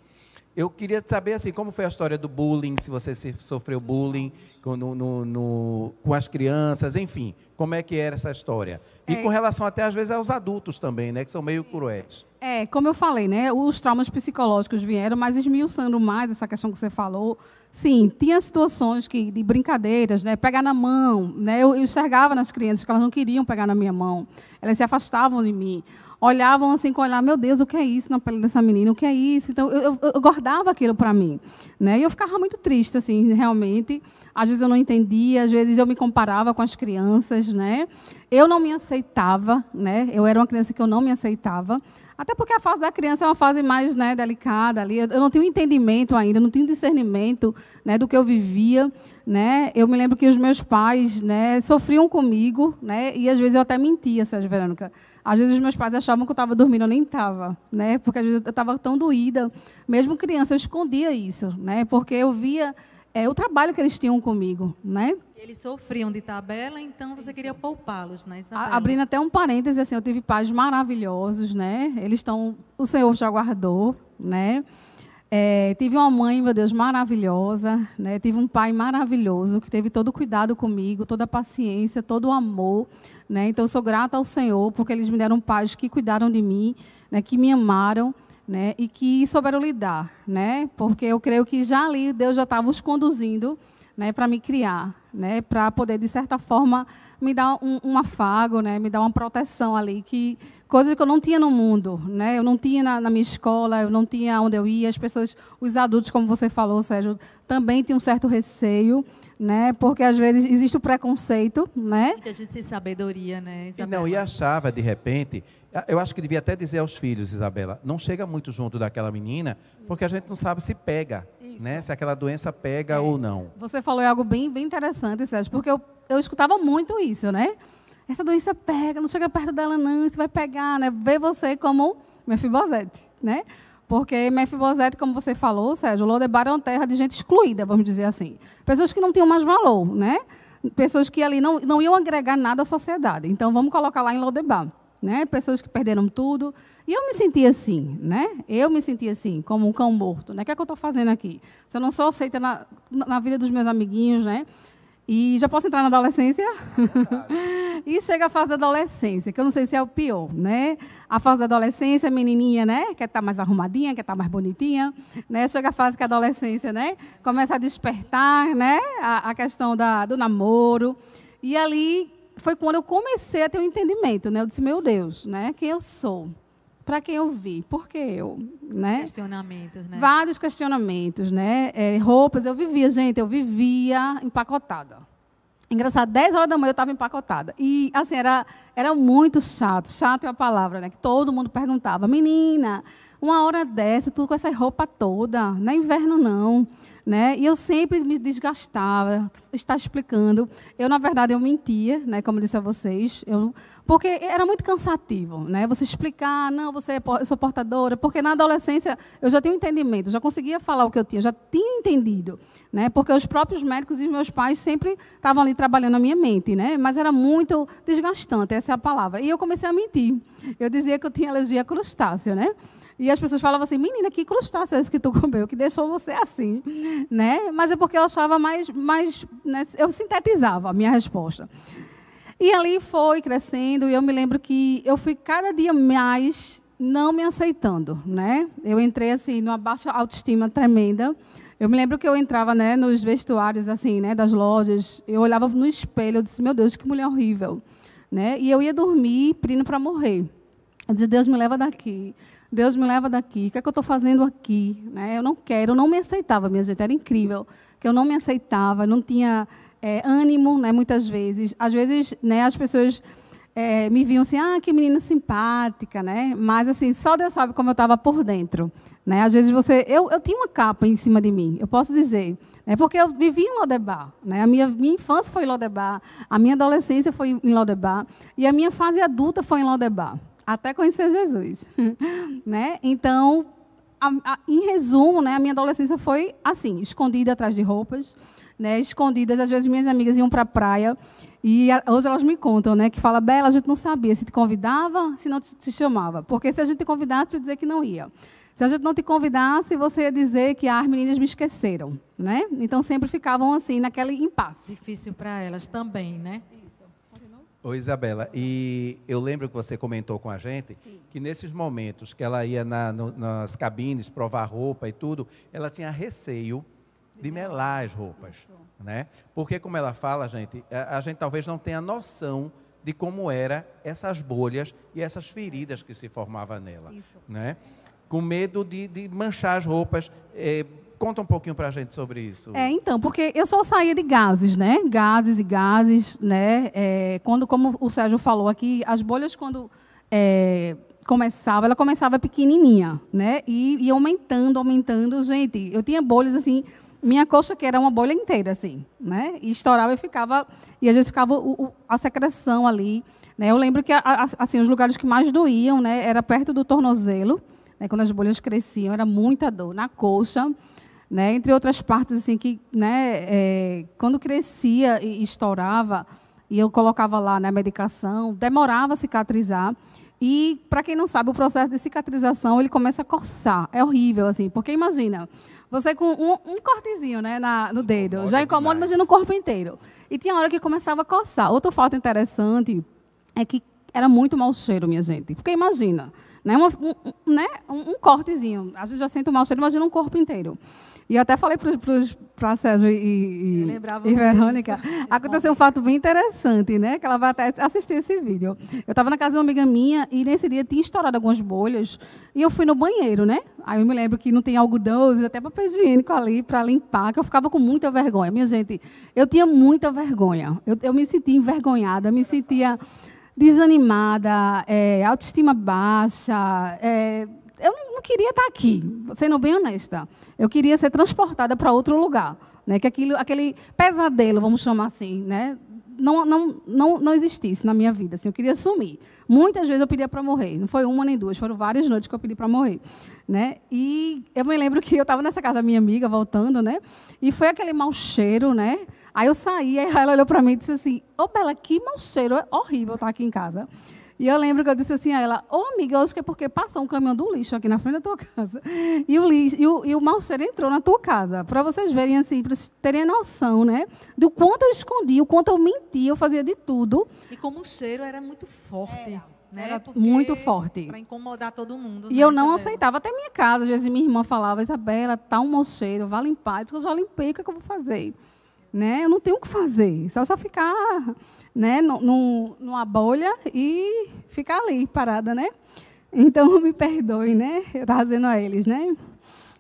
Eu queria saber, assim, como foi a história do bullying, se você sofreu bullying com as crianças, enfim, como é que era essa história? E com relação até, às vezes, aos adultos também, né, que são meio cruéis. Como eu falei, né, os traumas psicológicos vieram, mas esmiuçando mais essa questão que você falou, sim, tinha situações de brincadeiras, né, pegar na mão, né, eu enxergava nas crianças que elas não queriam pegar na minha mão, elas se afastavam de mim. Olhavam assim com olhar, meu Deus, o que é isso na pele dessa menina? O que é isso? Então, eu guardava aquilo para mim. Né? E eu ficava muito triste, assim, realmente. Às vezes eu não entendia, às vezes eu me comparava com as crianças. Né? Eu não me aceitava, né? Eu era uma criança que eu não me aceitava. Até porque a fase da criança é uma fase mais, né, delicada ali. Eu não tinha entendimento ainda, não tinha discernimento, né, do que eu vivia. Né? Eu me lembro que os meus pais, né, sofriam comigo, né, e às vezes eu até mentia, Sérgio, Verônica. Às vezes os meus pais achavam que eu estava dormindo, eu nem estava, né, porque às vezes eu estava tão doída. Mesmo criança, eu escondia isso, né, porque eu via o trabalho que eles tinham comigo. Né? Eles sofriam de tabela, então você queria poupá-los, né, Isabela? Abrindo até um parêntese, assim, eu tive pais maravilhosos, né? Eles estão, o Senhor já guardou, né? Tive uma mãe, meu Deus, maravilhosa, né? Tive um pai maravilhoso que teve todo o cuidado comigo, toda a paciência, todo o amor, né? Então eu sou grata ao Senhor porque eles me deram pais que cuidaram de mim, né? Que me amaram, né? E que souberam lidar, né? Porque eu creio que já ali Deus já estava os conduzindo, né? Para me criar, né? Para poder de certa forma me dar um afago, né? Me dar uma proteção ali, que coisas que eu não tinha no mundo, né? Eu não tinha na minha escola, eu não tinha onde eu ia. As pessoas, os adultos, como você falou, Sérgio, também tinham um certo receio, né? Porque às vezes existe o preconceito, né? Muita gente sem sabedoria, né, Isabela? E achava, de repente, eu acho que devia até dizer aos filhos, Isabela, não chega muito junto daquela menina, porque a gente não sabe se pega, né? Se aquela doença pega ou não. Você falou algo bem, bem interessante, Sérgio, porque eu escutava muito isso, né? Essa doença pega, não chega perto dela não, isso vai pegar, né? Vê você como Mefibosete, né? Porque Mefibosete, como você falou, Sérgio, Lodebar é uma terra de gente excluída, vamos dizer assim. Pessoas que não tinham mais valor, né? Pessoas que ali não iam agregar nada à sociedade. Então, vamos colocar lá em Lodebar, né? Pessoas que perderam tudo. E eu me senti assim, né? Eu me senti assim, como um cão morto, né? O que é que eu estou fazendo aqui? Se eu não sou aceita na vida dos meus amiguinhos, né? E já posso entrar na adolescência? E chega a fase da adolescência, que eu não sei se é o pior, né? A fase da adolescência, a menininha, né? Quer estar mais arrumadinha, quer estar mais bonitinha, né? Chega a fase que a adolescência, né? Começa a despertar, né? A questão do namoro. E ali foi quando eu comecei a ter um entendimento, né? Eu disse, meu Deus, né? Quem eu sou? Para quem eu vi? Por que eu? Né? Questionamentos, né? Vários questionamentos, né? Roupas, eu vivia empacotada. Engraçado, 10 horas da manhã eu estava empacotada. E, assim, era muito chato. Chato é a palavra, né? Que todo mundo perguntava, menina, uma hora dessa, tu com essa roupa toda, não é inverno não. Né? E eu sempre me desgastava, está explicando. Eu, na verdade, eu mentia, né? Como eu disse a vocês, porque era muito cansativo, né? Você explicar, não, eu sou portadora, porque na adolescência eu já tinha um entendimento, já conseguia falar o que eu tinha, já tinha entendido, né? Porque os próprios médicos e os meus pais sempre estavam ali trabalhando na minha mente, né? Mas era muito desgastante, essa é a palavra. E eu comecei a mentir. Eu dizia que eu tinha alergia a crustáceo, né? E as pessoas falavam assim, menina, que crustáceo é esse que tu comeu, que deixou você assim, né? Mas é porque eu achava mais né? Eu sintetizava a minha resposta. E ali foi crescendo, e eu me lembro que eu fui cada dia mais não me aceitando, né? Eu entrei assim numa baixa autoestima tremenda. Eu me lembro que eu entrava, né, nos vestuários assim, né, das lojas, eu olhava no espelho, eu disse, meu Deus, que mulher horrível, né? E eu ia dormir pedindo para morrer. Eu dizia, Deus me leva daqui. Deus me leva daqui, o que é que eu estou fazendo aqui? Né? Eu não quero, eu não me aceitava, minha gente, era incrível, que eu não me aceitava, não tinha ânimo, né, muitas vezes. Às vezes, né, as pessoas me viam assim, que menina simpática, né? Mas, assim, só Deus sabe como eu estava por dentro. Né? Às vezes, eu tinha uma capa em cima de mim, eu posso dizer, né? Porque eu vivi em Lodebar, né? A minha infância foi em Lodebar, a minha adolescência foi em Lodebar, e a minha fase adulta foi em Lodebar. Até conhecer Jesus. Né? Então, em resumo, né, a minha adolescência foi assim, escondida atrás de roupas, né, escondidas. Às vezes, minhas amigas iam para a praia, e hoje elas me contam, né, que fala, Bela, a gente não sabia se te convidava, se não te chamava. Porque se a gente te convidasse, tu ia dizer que não ia. Se a gente não te convidasse, você ia dizer que as meninas me esqueceram. Né? Então, sempre ficavam assim, naquele impasse. Difícil para elas também, né? Ô, Isabela, e eu lembro que você comentou com a gente que nesses momentos que ela ia nas cabines provar roupa e tudo, ela tinha receio de melar as roupas, né? Porque, como ela fala, a gente talvez não tenha noção de como era essas bolhas e essas feridas que se formavam nela, né? Com medo de manchar as roupas. Conta um pouquinho para a gente sobre isso. Então, porque eu só saía de gases, né? Gases e gases, né? Como o Sérgio falou aqui, as bolhas, quando ela começava pequenininha, né? E ia aumentando. Gente, eu tinha bolhas assim, minha coxa que era uma bolha inteira, assim, né? E estourava e às vezes ficava a secreção ali, né? Eu lembro que assim, os lugares que mais doíam, né? Era perto do tornozelo, né? Quando as bolhas cresciam, era muita dor na coxa. Né, entre outras partes, assim, que, né, quando crescia e estourava, e eu colocava lá na medicação, demorava a cicatrizar. E, para quem não sabe, o processo de cicatrização, ele começa a coçar. É horrível, assim, porque imagina, você com um cortezinho, né, no dedo, já incomoda, imagina o corpo inteiro. E tinha hora que começava a coçar. Outro fato interessante é que era muito mau cheiro, minha gente. Porque imagina, né, um cortezinho, a gente já sente o mau cheiro, imagina um corpo inteiro. E eu até falei para Sérgio e Verônica, aconteceu um fato bem interessante, né? Que ela vai até assistir esse vídeo. Eu estava na casa de uma amiga minha e nesse dia tinha estourado algumas bolhas e eu fui no banheiro, né? Aí eu me lembro que não tem algodão, até papel higiênico ali para limpar, que eu ficava com muita vergonha. Minha gente, eu tinha muita vergonha. Eu me sentia envergonhada, me sentia desanimada, autoestima baixa, eu não queria estar aqui, sendo bem honesta. Eu queria ser transportada para outro lugar, né? Que aquele pesadelo, vamos chamar assim, né? não existisse na minha vida. Assim, eu queria sumir. Muitas vezes eu pedia para morrer. Não foi uma nem duas, foram várias noites que eu pedi para morrer. Né? E eu me lembro que eu estava nessa casa da minha amiga, voltando, né? E foi aquele mau cheiro, né? Aí eu saí, aí ela olhou para mim e disse assim, ô Bela, que mau cheiro, é horrível estar aqui em casa. E eu lembro que eu disse assim a ela, amiga, eu acho que é porque passou um caminhão do lixo aqui na frente da tua casa. E o mau cheiro entrou na tua casa. Para vocês verem, assim, para vocês terem noção, né? Do quanto eu escondi, o quanto eu menti, eu fazia de tudo. E como o cheiro era muito forte. Né? Era muito forte. Para incomodar todo mundo. E né, eu não Isabela? aceitava. Até minha casa, às vezes minha irmã falava, Isabela, tá um mau cheiro, vai limpar. Eu disse, eu já limpei, o que eu vou fazer? Né? Eu não tenho o que fazer, só ficar, né, numa bolha e ficar ali, parada, né? Então, me perdoem, né? Eu estava dizendo a eles, né?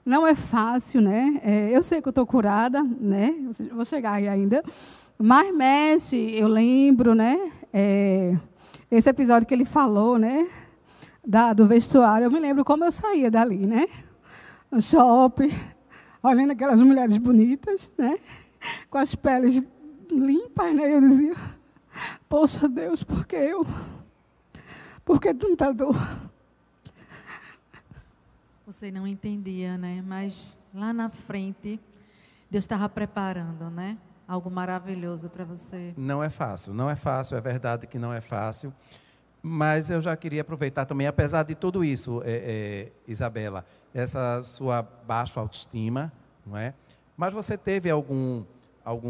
Não é fácil, né? Eu sei que eu estou curada, né? Vou chegar aí ainda. Mas mexe, eu lembro, né? Esse episódio que ele falou, né? Do vestuário, eu me lembro como eu saía dali, né? No shopping, olhando aquelas mulheres bonitas, né? Com as peles limpas, né? Eu dizia, poxa Deus, por que tanta dor? Você não entendia, né? Mas lá na frente, Deus estava preparando, né? Algo maravilhoso para você. Não é fácil, é verdade que não é fácil. Mas eu já queria aproveitar também, apesar de tudo isso, Isabela, essa sua baixa autoestima, não é? Mas você teve algum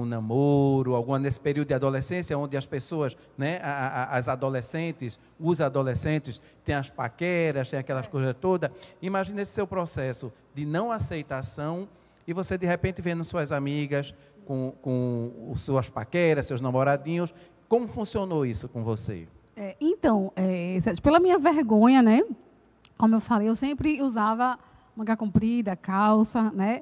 namoro, nesse período de adolescência, onde as pessoas, né, as adolescentes, os adolescentes, têm as paqueras, têm aquelas coisas todas. Imagina esse seu processo de não aceitação e você, de repente, vendo suas amigas com suas paqueras, seus namoradinhos. Como funcionou isso com você? Então, pela minha vergonha, né? Como eu falei, eu sempre usava manga comprida, calça, né?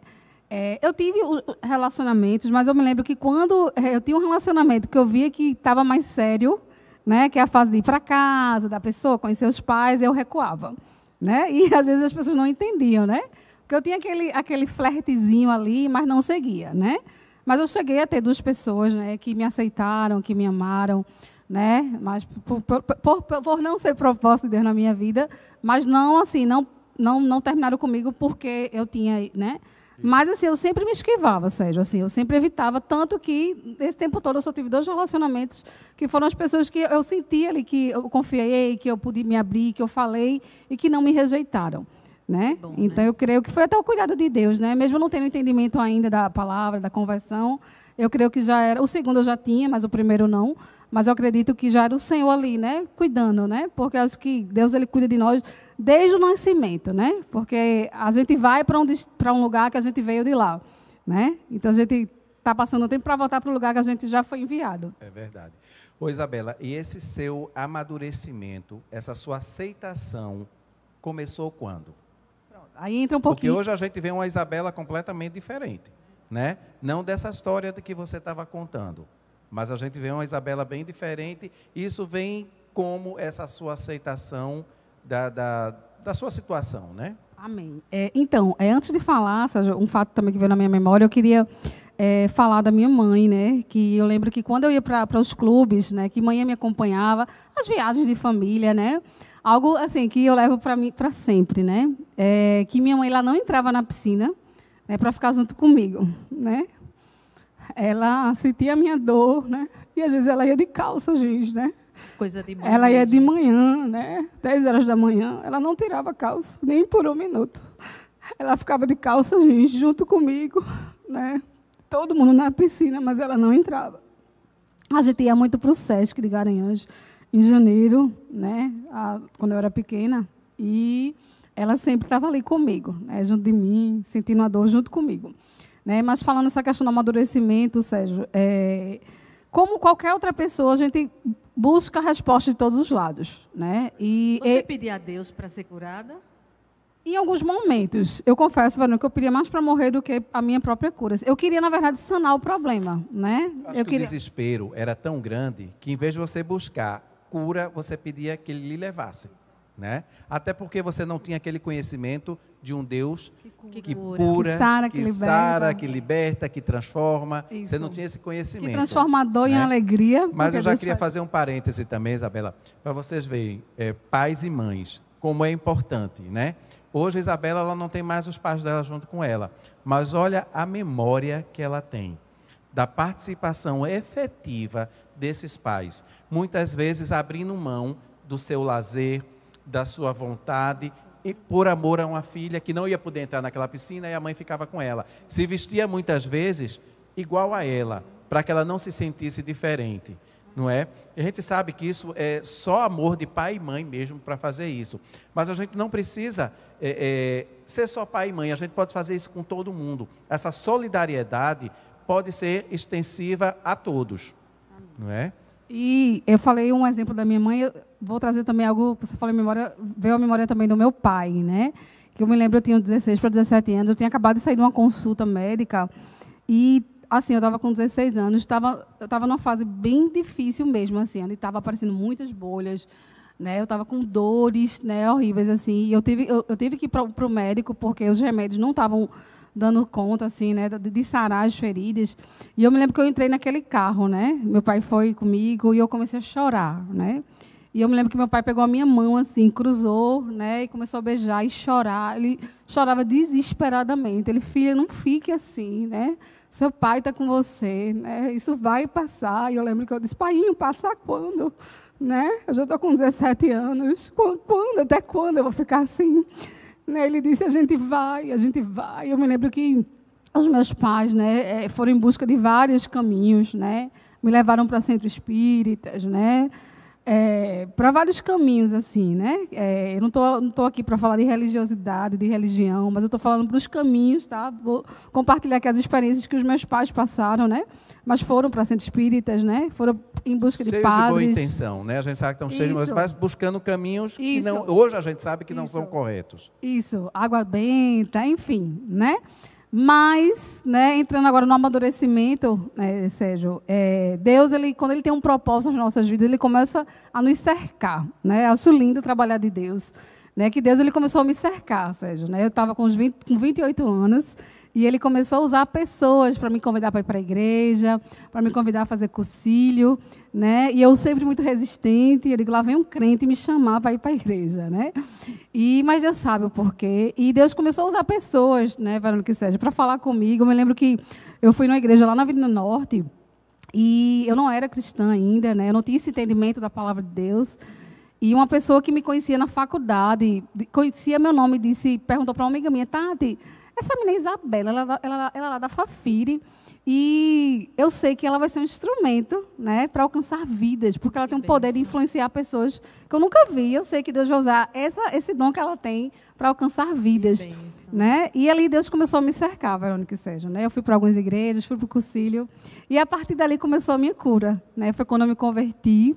Eu tive relacionamentos, mas eu me lembro que quando eu tinha um relacionamento que eu via que estava mais sério, né, que é a fase de ir para casa da pessoa, conhecer os pais, eu recuava, né? E às vezes as pessoas não entendiam, né? Porque eu tinha aquele flertezinho ali, mas não seguia, né? Mas eu cheguei a ter 2 pessoas, né, que me aceitaram, que me amaram, né? Mas por não ser propósito de Deus na minha vida, mas não assim, não terminaram comigo porque eu tinha, né? Mas, assim, eu sempre me esquivava, Sérgio. Assim, eu sempre evitava, tanto que, esse tempo todo, eu só tive 2 relacionamentos que foram as pessoas que eu senti ali, que eu confiei, que eu pude me abrir, que eu falei e que não me rejeitaram. Né? Bom, então, né? eu creio que foi até o cuidado de Deus. Né? Mesmo não tendo entendimento ainda da palavra, da conversão, eu creio que já era... O segundo eu já tinha, mas o primeiro não. Mas eu acredito que já era o Senhor ali, né? Cuidando, né? Porque eu acho que Deus ele cuida de nós desde o nascimento, né? Porque a gente vai para um lugar que a gente veio de lá, né? Então, a gente está passando o tempo para voltar para o lugar que a gente já foi enviado. É verdade. Ô, Isabela, e esse seu amadurecimento, essa sua aceitação, começou quando? Aí entra um Porque pouquinho... hoje a gente vê uma Isabela completamente diferente, né? Não dessa história de que você estava contando, mas a gente vê uma Isabela bem diferente. E isso vem como essa sua aceitação da sua situação, né? Amém. Então, antes de falar, Sérgio, um fato também que veio na minha memória, eu queria falar da minha mãe, né? Que eu lembro que quando eu ia para os clubes, né? Que mãe me acompanhava, as viagens de família, né? Algo assim que eu levo para mim para sempre, né? Que minha mãe lá não entrava na piscina, né? Para ficar junto comigo, né? Ela sentia a minha dor, né? E às vezes ela ia de calça, gente, né? Coisa de mãe Ela ia mesmo. de manhã, né? 10 horas da manhã, ela não tirava a calça, nem por 1 minuto. Ela ficava de calça, gente, junto comigo, né? Todo mundo na piscina, mas ela não entrava. A gente ia muito para o Sesc de Garanhuns, em janeiro, né? Quando eu era pequena, e ela sempre estava ali comigo, né? Junto de mim, sentindo a dor junto comigo. Né? Mas falando essa questão do amadurecimento, Sérgio, como qualquer outra pessoa, a gente busca a resposta de todos os lados. Né? Você pedia a Deus para ser curada? Em alguns momentos, eu confesso, Verônica, que eu pedia mais para morrer do que a minha própria cura. Eu queria, na verdade, sanar o problema. Né? Acho que o desespero era tão grande que, em vez de você buscar cura, você pedia que ele lhe levasse. né? Até porque você não tinha aquele conhecimento de um Deus que cura. cura, Que sara, sara, que liberta, que transforma. Isso. Você não tinha esse conhecimento. Que transformador em né? alegria. Mas porque eu já Deus queria faz. fazer um parêntese também, Isabela, para vocês verem, pais e mães, como é importante, né? Hoje a Isabela ela não tem mais os pais dela junto com ela, mas olha a memória que ela tem da participação efetiva desses pais, muitas vezes abrindo mão do seu lazer, da sua vontade, e por amor a uma filha que não ia poder entrar naquela piscina e a mãe ficava com ela. Se vestia muitas vezes igual a ela, para que ela não se sentisse diferente, não é? E a gente sabe que isso é só amor de pai e mãe mesmo para fazer isso. Mas a gente não precisa ser só pai e mãe, a gente pode fazer isso com todo mundo. Essa solidariedade pode ser extensiva a todos, não é? E eu falei um exemplo da minha mãe, eu vou trazer também algo que você falou em memória, veio à memória também do meu pai, né? Que eu me lembro, eu tinha 16 para 17 anos, eu tinha acabado de sair de uma consulta médica e, assim, eu estava com 16 anos, eu estava numa fase bem difícil mesmo, assim, onde estava aparecendo muitas bolhas, né? Eu estava com dores, né, horríveis, assim, e eu tive que ir para o médico porque os remédios não estavam dando conta, assim, né, de sarar as feridas. E eu me lembro que eu entrei naquele carro, né? Meu pai foi comigo e eu comecei a chorar, né? E eu me lembro que meu pai pegou a minha mão, assim, cruzou, né, e começou a beijar e chorar. Ele chorava desesperadamente. Ele, filha, não fique assim, né? Seu pai está com você, né? Isso vai passar. E eu lembro que eu disse, paiinho, passar quando? Né? Eu já estou com 17 anos. Quando? Até quando eu vou ficar assim? Ele disse, a gente vai. Eu me lembro que os meus pais, né, foram em busca de vários caminhos, né, me levaram para centros espíritas, né, para vários caminhos, assim, né. Eu não tô aqui para falar de religiosidade, de religião, mas eu estou falando para os caminhos, tá? Vou compartilhar aqui as experiências que os meus pais passaram, né, mas foram para centros espíritas, né, foram em busca de padres. Cheios de boa intenção, né? A gente sabe que estão cheios, mas buscando caminhos que não, hoje a gente sabe que não são corretos. Isso, água benta, enfim, né? Mas, né, entrando agora no amadurecimento, Sérgio, Deus, quando Ele tem um propósito nas nossas vidas, Ele começa a nos cercar, né? Eu acho lindo trabalhar de Deus, né? Que Deus Ele começou a me cercar, Sérgio, né? Eu estava com 28 anos e Ele começou a usar pessoas para me convidar para ir para a igreja, para me convidar a fazer cursilho, né? E eu sempre muito resistente, eu digo, lá vem um crente me chamar para ir para a igreja, né? Mas Deus sabe o porquê. E Deus começou a usar pessoas, né, Verônica e Sérgio, para falar comigo. Eu me lembro que eu fui numa igreja lá na Avenida Norte e eu não era cristã ainda, né? Eu não tinha esse entendimento da palavra de Deus. E uma pessoa que me conhecia na faculdade, conhecia meu nome, perguntou para uma amiga minha, Tati, essa menina é Isabela, ela é lá da Fafiri, e eu sei que ela vai ser um instrumento, né, para alcançar vidas, porque ela tem um poder de influenciar pessoas que eu nunca vi. Eu sei que Deus vai usar esse dom que ela tem para alcançar vidas. Né? E ali Deus começou a me cercar, Verônica e Sérgio, né? Eu fui para algumas igrejas, fui para o cursilho, e a partir dali começou a minha cura. Né? Foi quando eu me converti.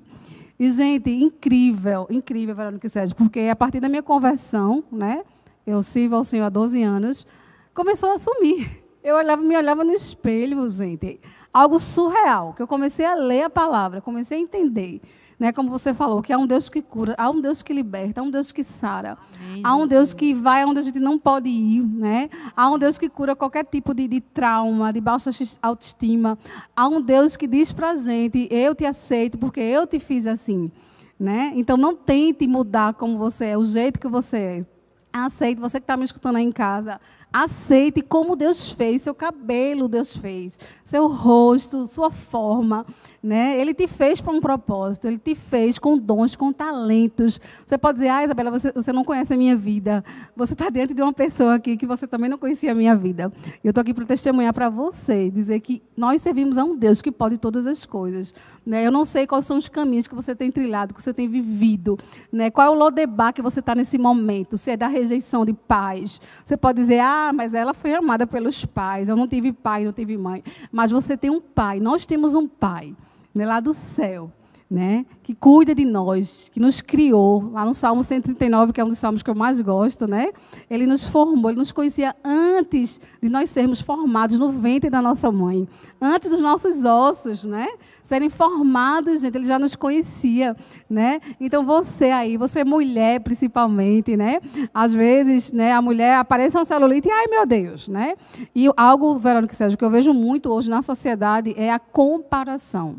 E, gente, incrível, Verônica e Sérgio, porque a partir da minha conversão, né, eu sirvo ao Senhor há 12 anos, começou a sumir. Eu me olhava no espelho, gente, algo surreal, que eu comecei a ler a palavra, comecei a entender, né, como você falou, que há um Deus que cura, há um Deus que liberta, há um Deus que sara, há um Deus que vai onde a gente não pode ir, né? Há um Deus que cura qualquer tipo de trauma, de baixa autoestima, há um Deus que diz para a gente, eu te aceito porque eu te fiz assim, né? Então não tente mudar como você é, o jeito que você é. Aceite, você que está me escutando aí em casa, aceite como Deus fez, seu cabelo Deus fez, seu rosto, sua forma, né? Ele te fez para um propósito, Ele te fez com dons, com talentos. Você pode dizer, Isabela, você não conhece a minha vida. Você está diante de uma pessoa aqui que você também não conhecia a minha vida. Eu estou aqui para testemunhar para você, dizer que nós servimos a um Deus que pode todas as coisas. Né? Eu não sei quais são os caminhos que você tem trilhado, que você tem vivido. Né? Qual é o lodebar que você está nesse momento, se é da rejeição de pais. Você pode dizer, mas ela foi amada pelos pais, eu não tive pai, não tive mãe. Mas você tem um pai, nós temos um pai, né, lá do céu, né, que cuida de nós, que nos criou, lá no Salmo 139, que é um dos salmos que eu mais gosto, né? Ele nos formou, ele nos conhecia antes de nós sermos formados no ventre da nossa mãe, antes dos nossos ossos, né, serem formados, gente, ele já nos conhecia, né? Então você aí, você mulher principalmente, né? Às vezes, né, a mulher aparece uma celulite e ai meu Deus, né? E algo, Verônica e Sérgio, que eu vejo muito hoje na sociedade é a comparação,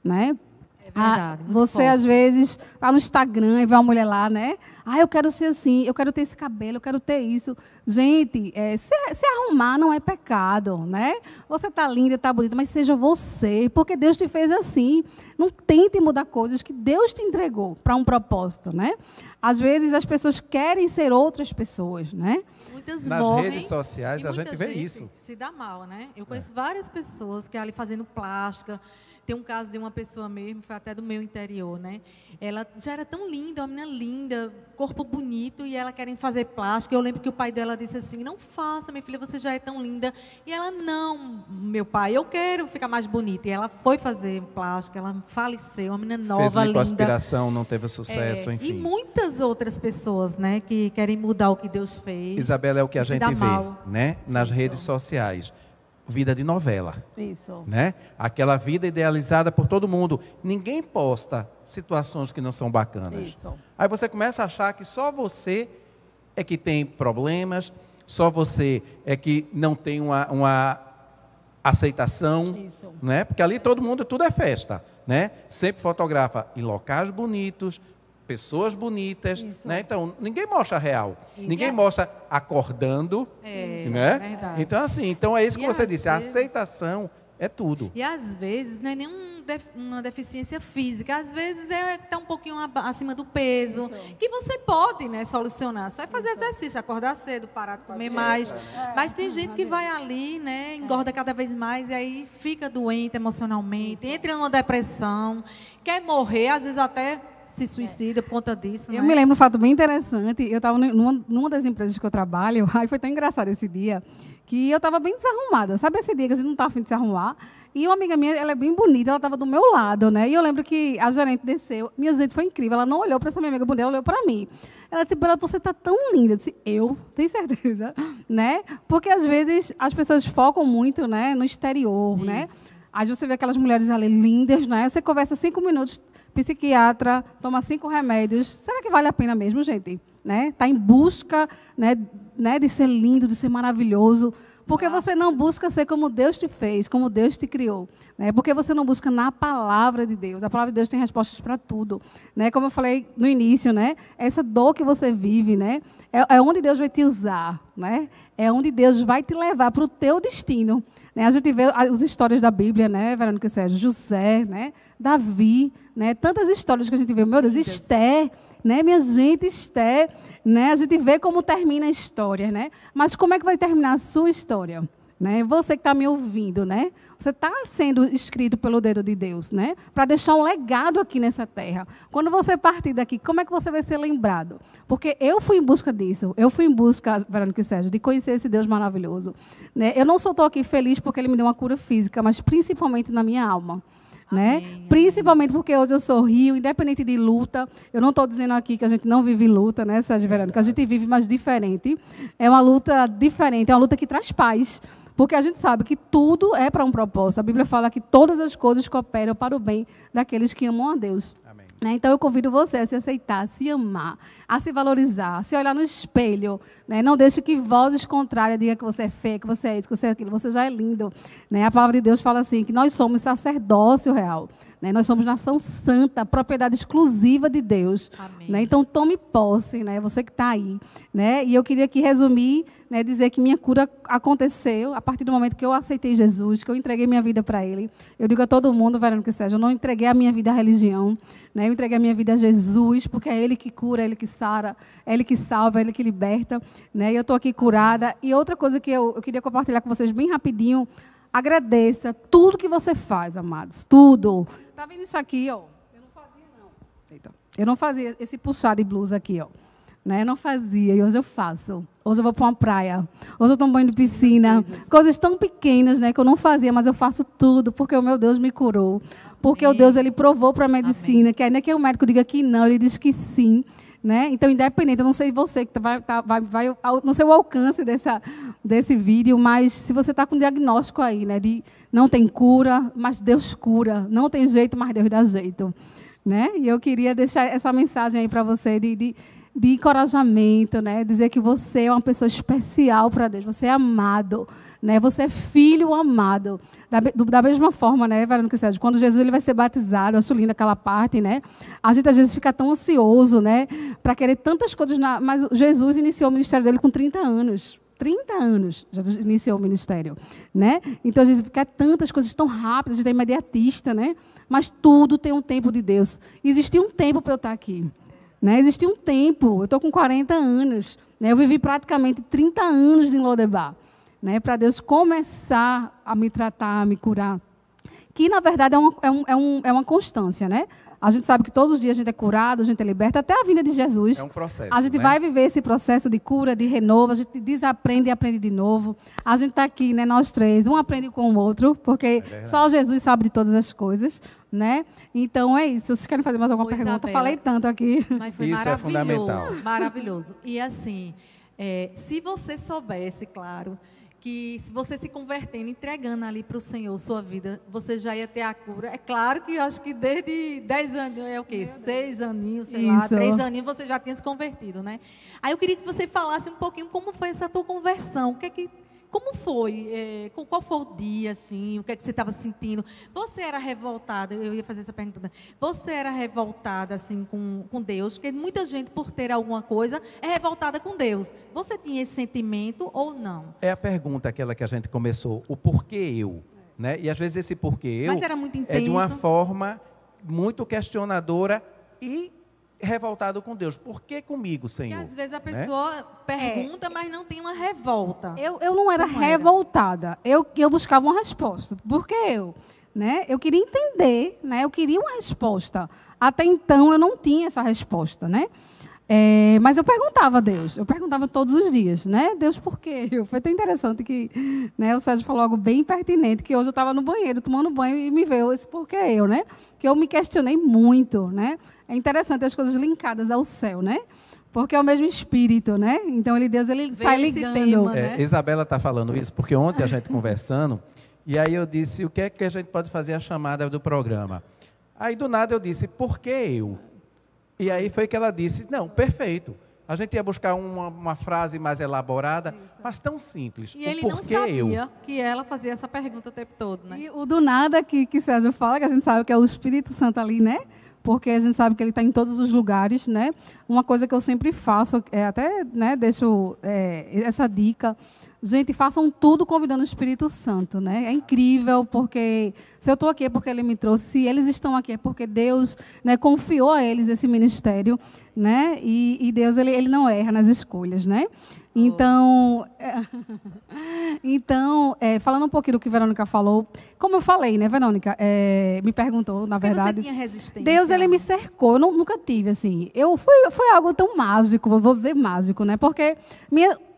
né? É verdade. Muito Você, forte. às vezes, está no Instagram e vê uma mulher lá, né? Ah, eu quero ser assim, eu quero ter esse cabelo, eu quero ter isso. Gente, se arrumar não é pecado, né? Você está linda, está bonita, mas seja você, porque Deus te fez assim. Não tente mudar coisas que Deus te entregou para um propósito, né? Às vezes, as pessoas querem ser outras pessoas, né? Muitas Nas morrem, redes sociais e a muita gente vê isso. Se dá mal, né? Eu conheço várias pessoas que ali fazendo plástica. Tem um caso de uma pessoa mesmo, foi até do meu interior, né? Ela já era tão linda, uma menina linda, corpo bonito, e ela querendo fazer plástica. Eu lembro que o pai dela disse assim, não faça, minha filha, você já é tão linda. E ela, não, meu pai, eu quero ficar mais bonita. E ela foi fazer plástica, ela faleceu, uma menina nova, Fez uma linda. aspiração, não teve sucesso, E enfim. muitas outras pessoas, né, que querem mudar o que Deus fez. Isabela, é o que a e se gente dá vê, mal. né? Nas redes sociais. Vida de novela. Isso. Né? Aquela vida idealizada por todo mundo. Ninguém posta situações que não são bacanas. Isso. Aí você começa a achar que só você é que tem problemas, só você é que não tem uma aceitação, Isso. né? Porque ali todo mundo, tudo é festa, né? Sempre fotografa em locais bonitos, pessoas bonitas, Isso. né? Então, ninguém mostra a real. Isso. Ninguém mostra acordando, né? verdade. Então, assim, então é isso que E você às disse, a vezes- aceitação é tudo. E às vezes não é nem uma deficiência física, às vezes é estar um pouquinho acima do peso, que você pode, né, solucionar. Você vai fazer exercício, acordar cedo, parar de comer mais. Mas tem gente que vai ali, né, engorda cada vez mais e aí fica doente emocionalmente, entra numa depressão, quer morrer, às vezes até se suicida por conta disso. Eu né? me lembro um fato bem interessante. Eu estava numa das empresas que eu trabalho, aí foi tão engraçado esse dia, que eu estava bem desarrumada. Sabe esse dia que a gente não estava a fim de se arrumar? E uma amiga minha, ela é bem bonita, ela estava do meu lado, né? E eu lembro que a gerente desceu, minha gente foi incrível, ela não olhou para essa minha amiga bonita, ela olhou para mim. Ela disse, Bela, você está tão linda. Eu disse, eu? Tem certeza? Né? Porque às vezes as pessoas focam muito, né, no exterior, né? Aí você vê aquelas mulheres ali lindas, né? Você conversa 5 minutos, psiquiatra, toma 5 remédios. Será que vale a pena mesmo, gente? Né? Tá em busca, né, de ser lindo, de ser maravilhoso. Porque você não busca ser como Deus te fez, como Deus te criou. Né? Porque você não busca na palavra de Deus. A palavra de Deus tem respostas para tudo. Né? Como eu falei no início, né? Essa dor que você vive, né? É onde Deus vai te usar. Né? É onde Deus vai te levar para o teu destino. Né? A gente vê as histórias da Bíblia, né, Verônica e Sérgio? José, né? Davi, né? Tantas histórias que a gente vê. Meu Deus, Esther, né? Minha gente, Esther, né? A gente vê como termina a história, né? Mas como é que vai terminar a sua história? Né? Você que está me ouvindo, né? Você está sendo escrito pelo dedo de Deus, né? Para deixar um legado aqui nessa terra. Quando você partir daqui, como é que você vai ser lembrado? Porque eu fui em busca disso. Eu fui em busca, Verônica e Sérgio, de conhecer esse Deus maravilhoso. Né? Eu não só estou aqui feliz porque Ele me deu uma cura física, mas principalmente na minha alma. Né? Amém. Principalmente porque hoje eu sorrio, independente de luta. Eu não estou dizendo aqui que a gente não vive luta, né, Sérgio e Verônica? A gente vive, mas diferente. É uma luta diferente, é uma luta que traz paz. Porque a gente sabe que tudo é para um propósito. A Bíblia fala que todas as coisas cooperam para o bem daqueles que amam a Deus. Amém. Né? Então, eu convido você a se aceitar, a se amar, a se valorizar, a se olhar no espelho. Né? Não deixe que vozes contrárias digam que você é feia, que você é isso, que você é aquilo. Você já é lindo. Né? A palavra de Deus fala assim, que nós somos sacerdócio real. Né? Nós somos nação santa, propriedade exclusiva de Deus. Né? Então, tome posse, né? Você que está aí. Né? E eu queria aqui resumir, né? Dizer que minha cura aconteceu a partir do momento que eu aceitei Jesus, que eu entreguei minha vida para Ele. Eu digo a todo mundo, Verônica e Sérgio, eu não entreguei a minha vida à religião. Né? Eu entreguei a minha vida a Jesus, porque é Ele que cura, é Ele que sara, é Ele que salva, é Ele que liberta. Né? E eu estou aqui curada. E outra coisa que eu queria compartilhar com vocês bem rapidinho, agradeça tudo que você faz, amados. Tudo. Tá vendo isso aqui, ó? Eu não fazia, não. Eita. Eu não fazia esse puxar de blusa aqui, ó. Né? Eu não fazia, e hoje eu faço. Hoje eu vou para uma praia. Hoje eu tomo banho de piscina. Coisas tão pequenas, né, que eu não fazia, mas eu faço tudo, porque o meu Deus me curou. Porque o Deus, ele provou para a medicina, que ainda que o médico diga que não, ele diz que sim. Né? Então, independente, eu não sei você, que não sei o alcance desse vídeo, mas se você está com um diagnóstico aí, né, de não tem cura, mas Deus cura. Não tem jeito, mas Deus dá jeito. Né? E eu queria deixar essa mensagem aí para você de encorajamento, né? Dizer que você é uma pessoa especial para Deus, você é amado, né? Você é filho amado. Da mesma forma, né, Verônica Sérgio, quando Jesus ele vai ser batizado, eu acho linda aquela parte, né? A gente às vezes fica tão ansioso, né, para querer tantas coisas, mas Jesus iniciou o ministério dele com 30 anos. 30 anos Jesus iniciou o ministério, né? Então, às vezes, fica tantas coisas tão rápidas, a gente é imediatista, né? Mas tudo tem um tempo de Deus. Existia um tempo para eu estar aqui. Né? Existia um tempo, eu estou com 40 anos, né? Eu vivi praticamente 30 anos em Lodebar, né? Para Deus começar a me tratar, a me curar. Que, na verdade, é uma constância. Né? A gente sabe que todos os dias a gente é curado, a gente é liberto, até a vinda de Jesus. É um processo. A gente vai viver esse processo de cura, de renovo, a gente desaprende e aprende de novo. A gente está aqui, né, nós três, um aprende com o outro, porque só Jesus sabe de todas as coisas. Né? Então é isso. Vocês querem fazer mais alguma pergunta? Isabela, Falei tanto aqui. Mas foi isso é fundamental. Maravilhoso. E assim, se você soubesse, claro, que se você se convertendo, entregando ali para o Senhor sua vida, você já ia ter a cura. É claro que eu acho que desde 10 anos, é o quê? 6 aninhos, sei lá, 3 aninhos, você já tinha se convertido, né? Aí eu queria que você falasse um pouquinho como foi essa tua conversão. Como foi? Qual foi o dia, assim? O que é que você estava sentindo? Você era revoltada? Eu ia fazer essa pergunta. Você era revoltada, assim, com Deus? Porque muita gente, por ter alguma coisa, é revoltada com Deus. Você tinha esse sentimento ou não? É a pergunta, aquela que a gente começou, o porquê eu. Né? E, às vezes, esse porquê eu Mas era muito intenso. É de uma forma muito questionadora e revoltado com Deus. Por que comigo, Senhor? Porque às vezes a pessoa pergunta, mas não tem uma revolta. Eu não era revoltada. Eu buscava uma resposta. Por que eu? Né? Eu queria entender, né? Eu queria uma resposta. Até então eu não tinha essa resposta, né? Mas eu perguntava a Deus, eu perguntava todos os dias, né? Deus, por quê? Foi tão interessante que, né, o Sérgio falou algo bem pertinente, que hoje eu estava no banheiro, tomando banho, e me veio esse porquê eu, né? Que eu me questionei muito, né? É interessante as coisas linkadas ao céu, né? Porque é o mesmo espírito, né? Então, Deus sai ligando. Tema, né? Isabela está falando isso, porque ontem a gente conversando, e aí eu disse, o que é que a gente pode fazer a chamada do programa? Aí, do nada, eu disse, por que eu? E aí foi que ela disse, não, perfeito. A gente ia buscar uma frase mais elaborada, mas tão simples. E ele não sabia que ela fazia essa pergunta o tempo todo, né? E o do nada que Sérgio fala, que a gente sabe que é o Espírito Santo ali, né? Porque a gente sabe que ele está em todos os lugares, né? Uma coisa que eu sempre faço, até, né, deixo essa dica. Gente, façam tudo convidando o Espírito Santo, né? É incrível, porque se eu estou aqui é porque Ele me trouxe, se eles estão aqui é porque Deus, né, confiou a eles esse ministério, né? E Deus, ele não erra nas escolhas, né? Então, falando um pouquinho do que a Verônica falou, como eu falei, né, Verônica, me perguntou, na verdade. Você tinha resistência? Deus, ele me cercou, eu nunca tive, assim. Foi algo tão mágico, vou dizer mágico, né? Porque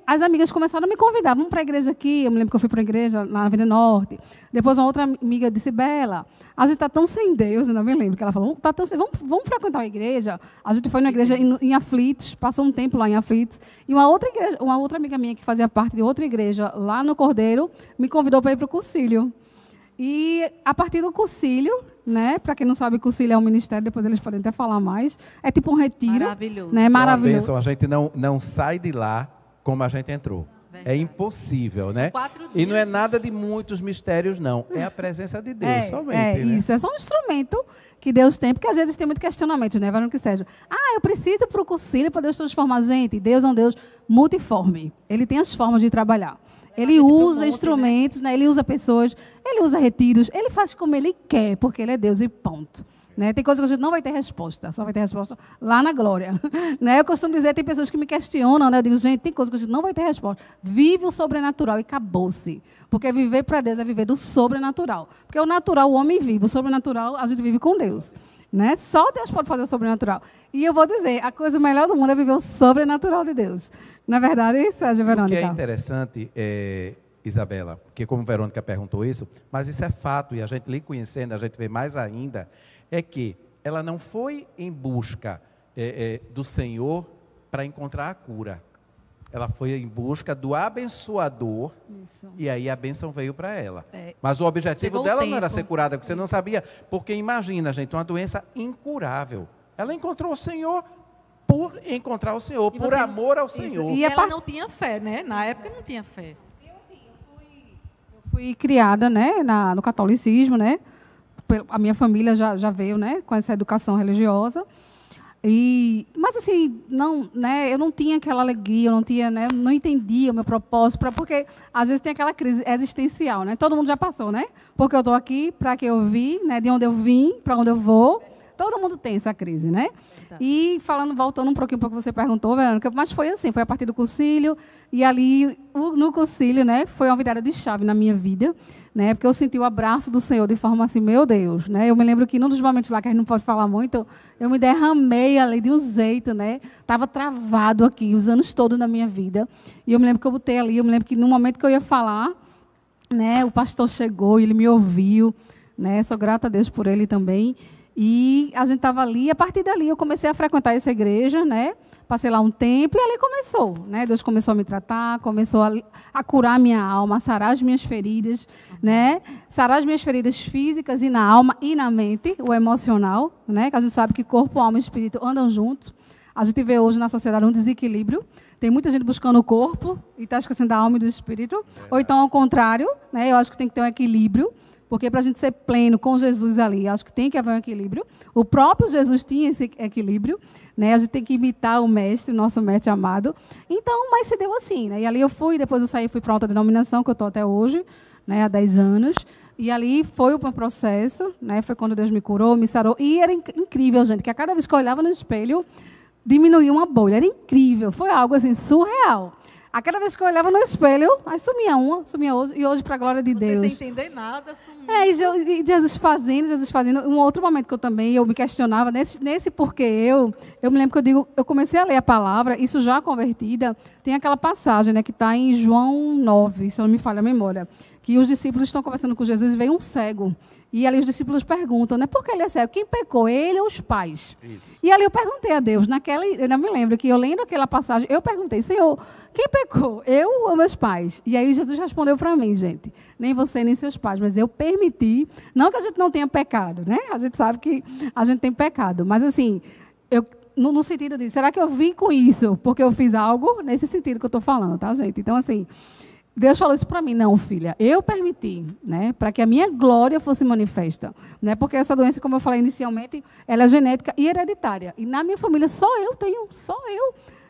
as amigas começaram a me convidar, vamos para a igreja aqui. Eu me lembro que eu fui para a igreja na Avenida Norte. Depois uma outra amiga disse, Bela, a gente está tão sem Deus, eu não me lembro, que ela falou, vamos frequentar uma igreja. A gente foi numa igreja em Aflitos, passou um tempo lá em Aflitos. E uma outra amiga minha que fazia parte de outra igreja lá no Cordeiro, me convidou para ir para o cursilho. E a partir do cursilho, né, para quem não sabe, cursilho é um ministério, depois eles podem até falar mais, é tipo um retiro. Maravilhoso. Né, maravilhoso. Bênção, a gente não sai de lá como a gente entrou. Verdade. É impossível, né? E não é nada de muitos mistérios, não. É a presença de Deus, somente. Né? Isso, é só um instrumento que Deus tem, porque às vezes tem muito questionamento, né? Verônica Sérgio. Eu preciso para o cursilho para Deus transformar a gente. Deus é um Deus multiforme. Ele tem as formas de trabalhar. Ele usa instrumentos, né? Ele usa pessoas, ele usa retiros, ele faz como ele quer, porque ele é Deus e ponto. Né? Tem coisas que a gente não vai ter resposta, só vai ter resposta lá na glória. Né? Eu costumo dizer, tem pessoas que me questionam, né? Eu digo, gente, tem coisas que a gente não vai ter resposta. Vive o sobrenatural e acabou-se. Porque viver para Deus é viver do sobrenatural. Porque o natural o homem vive, o sobrenatural a gente vive com Deus. Né? Só Deus pode fazer o sobrenatural. E eu vou dizer, a coisa melhor do mundo é viver o sobrenatural de Deus. Na verdade, Sérgio, Verônica. O que é interessante, Isabela, porque como Verônica perguntou isso, mas isso é fato, e a gente lhe conhecendo, a gente vê mais ainda, é que ela não foi em busca do Senhor para encontrar a cura. Ela foi em busca do abençoador, isso. E aí a bênção veio para ela. Mas o objetivo dela não era ser curada, porque você não sabia, porque imagina, gente, uma doença incurável. Ela encontrou o Senhor por encontrar o Senhor, por amor ao Senhor. E ela não tinha fé, né? Na época não tinha fé. Eu fui criada, né, no catolicismo, né? A minha família já veio, né, com essa educação religiosa. Mas assim, não, né, eu não tinha aquela alegria, eu não tinha, né, não entendia o meu propósito, porque às vezes tem aquela crise existencial, né? Todo mundo já passou, né? Porque eu estou aqui, para que eu vim, né, de onde eu vim, para onde eu vou. Todo mundo tem essa crise, né? E voltando um pouquinho para o que você perguntou, Verônica, mas foi assim, foi a partir do concílio, e ali, no concílio, né, foi uma virada de chave na minha vida, né, porque eu senti o abraço do Senhor de forma assim, meu Deus, né? Eu me lembro que num dos momentos lá, que a gente não pode falar muito, eu me derramei ali de um jeito, né? Estava travado aqui, os anos todos na minha vida. E eu me lembro que eu botei ali, eu me lembro que no momento que eu ia falar, né, o pastor chegou, ele me ouviu, né? Sou grata a Deus por ele também. E a gente estava ali, e a partir dali eu comecei a frequentar essa igreja, né? Passei lá um tempo e ali começou, né? Deus começou a me tratar, começou a curar minha alma, a sarar as minhas feridas, né? Sarar as minhas feridas físicas e na alma e na mente, o emocional, né? Que a gente sabe que corpo, alma e espírito andam juntos. A gente vê hoje na sociedade um desequilíbrio. Tem muita gente buscando o corpo e está esquecendo da alma e do espírito. Ou então, ao contrário, né? Eu acho que tem que ter um equilíbrio. Porque para a gente ser pleno com Jesus ali, acho que tem que haver um equilíbrio. O próprio Jesus tinha esse equilíbrio, né? A gente tem que imitar o mestre, o nosso mestre amado. Então, mas se deu assim, né? E ali eu fui, depois eu saí, fui para outra denominação, que eu estou até hoje, né? Há 10 anos. E ali foi o meu processo, né? Foi quando Deus me curou, me sarou. E era incrível, gente, que a cada vez que eu olhava no espelho, diminuía uma bolha. Era incrível, foi algo assim, surreal. A cada vez que eu olhava no espelho, aí sumia uma, sumia outra, e hoje, para a glória de Deus. Sem entender nada, sumiu. E Jesus fazendo. Um outro momento que eu me questionava, nesse porquê eu me lembro que eu comecei a ler a palavra, isso já convertida, tem aquela passagem, né, que está em João 9, se eu não me falha a memória, que os discípulos estão conversando com Jesus e veio um cego. E ali os discípulos perguntam, né, por que ele é cego? Quem pecou, ele ou os pais? Isso. E ali eu perguntei a Deus, eu não me lembro, que eu lendo aquela passagem, eu perguntei, Senhor, quem pecou, eu ou meus pais? E aí Jesus respondeu para mim, gente, nem você nem seus pais, mas eu permiti, não que a gente não tenha pecado, né? A gente sabe que a gente tem pecado, mas assim, no sentido de, será que eu vim com isso porque eu fiz algo? Nesse sentido que eu estou falando, tá, gente? Então, assim, Deus falou isso para mim, não, filha, eu permiti, né, para que a minha glória fosse manifesta, né, porque essa doença, como eu falei inicialmente, ela é genética e hereditária, e na minha família só eu tenho,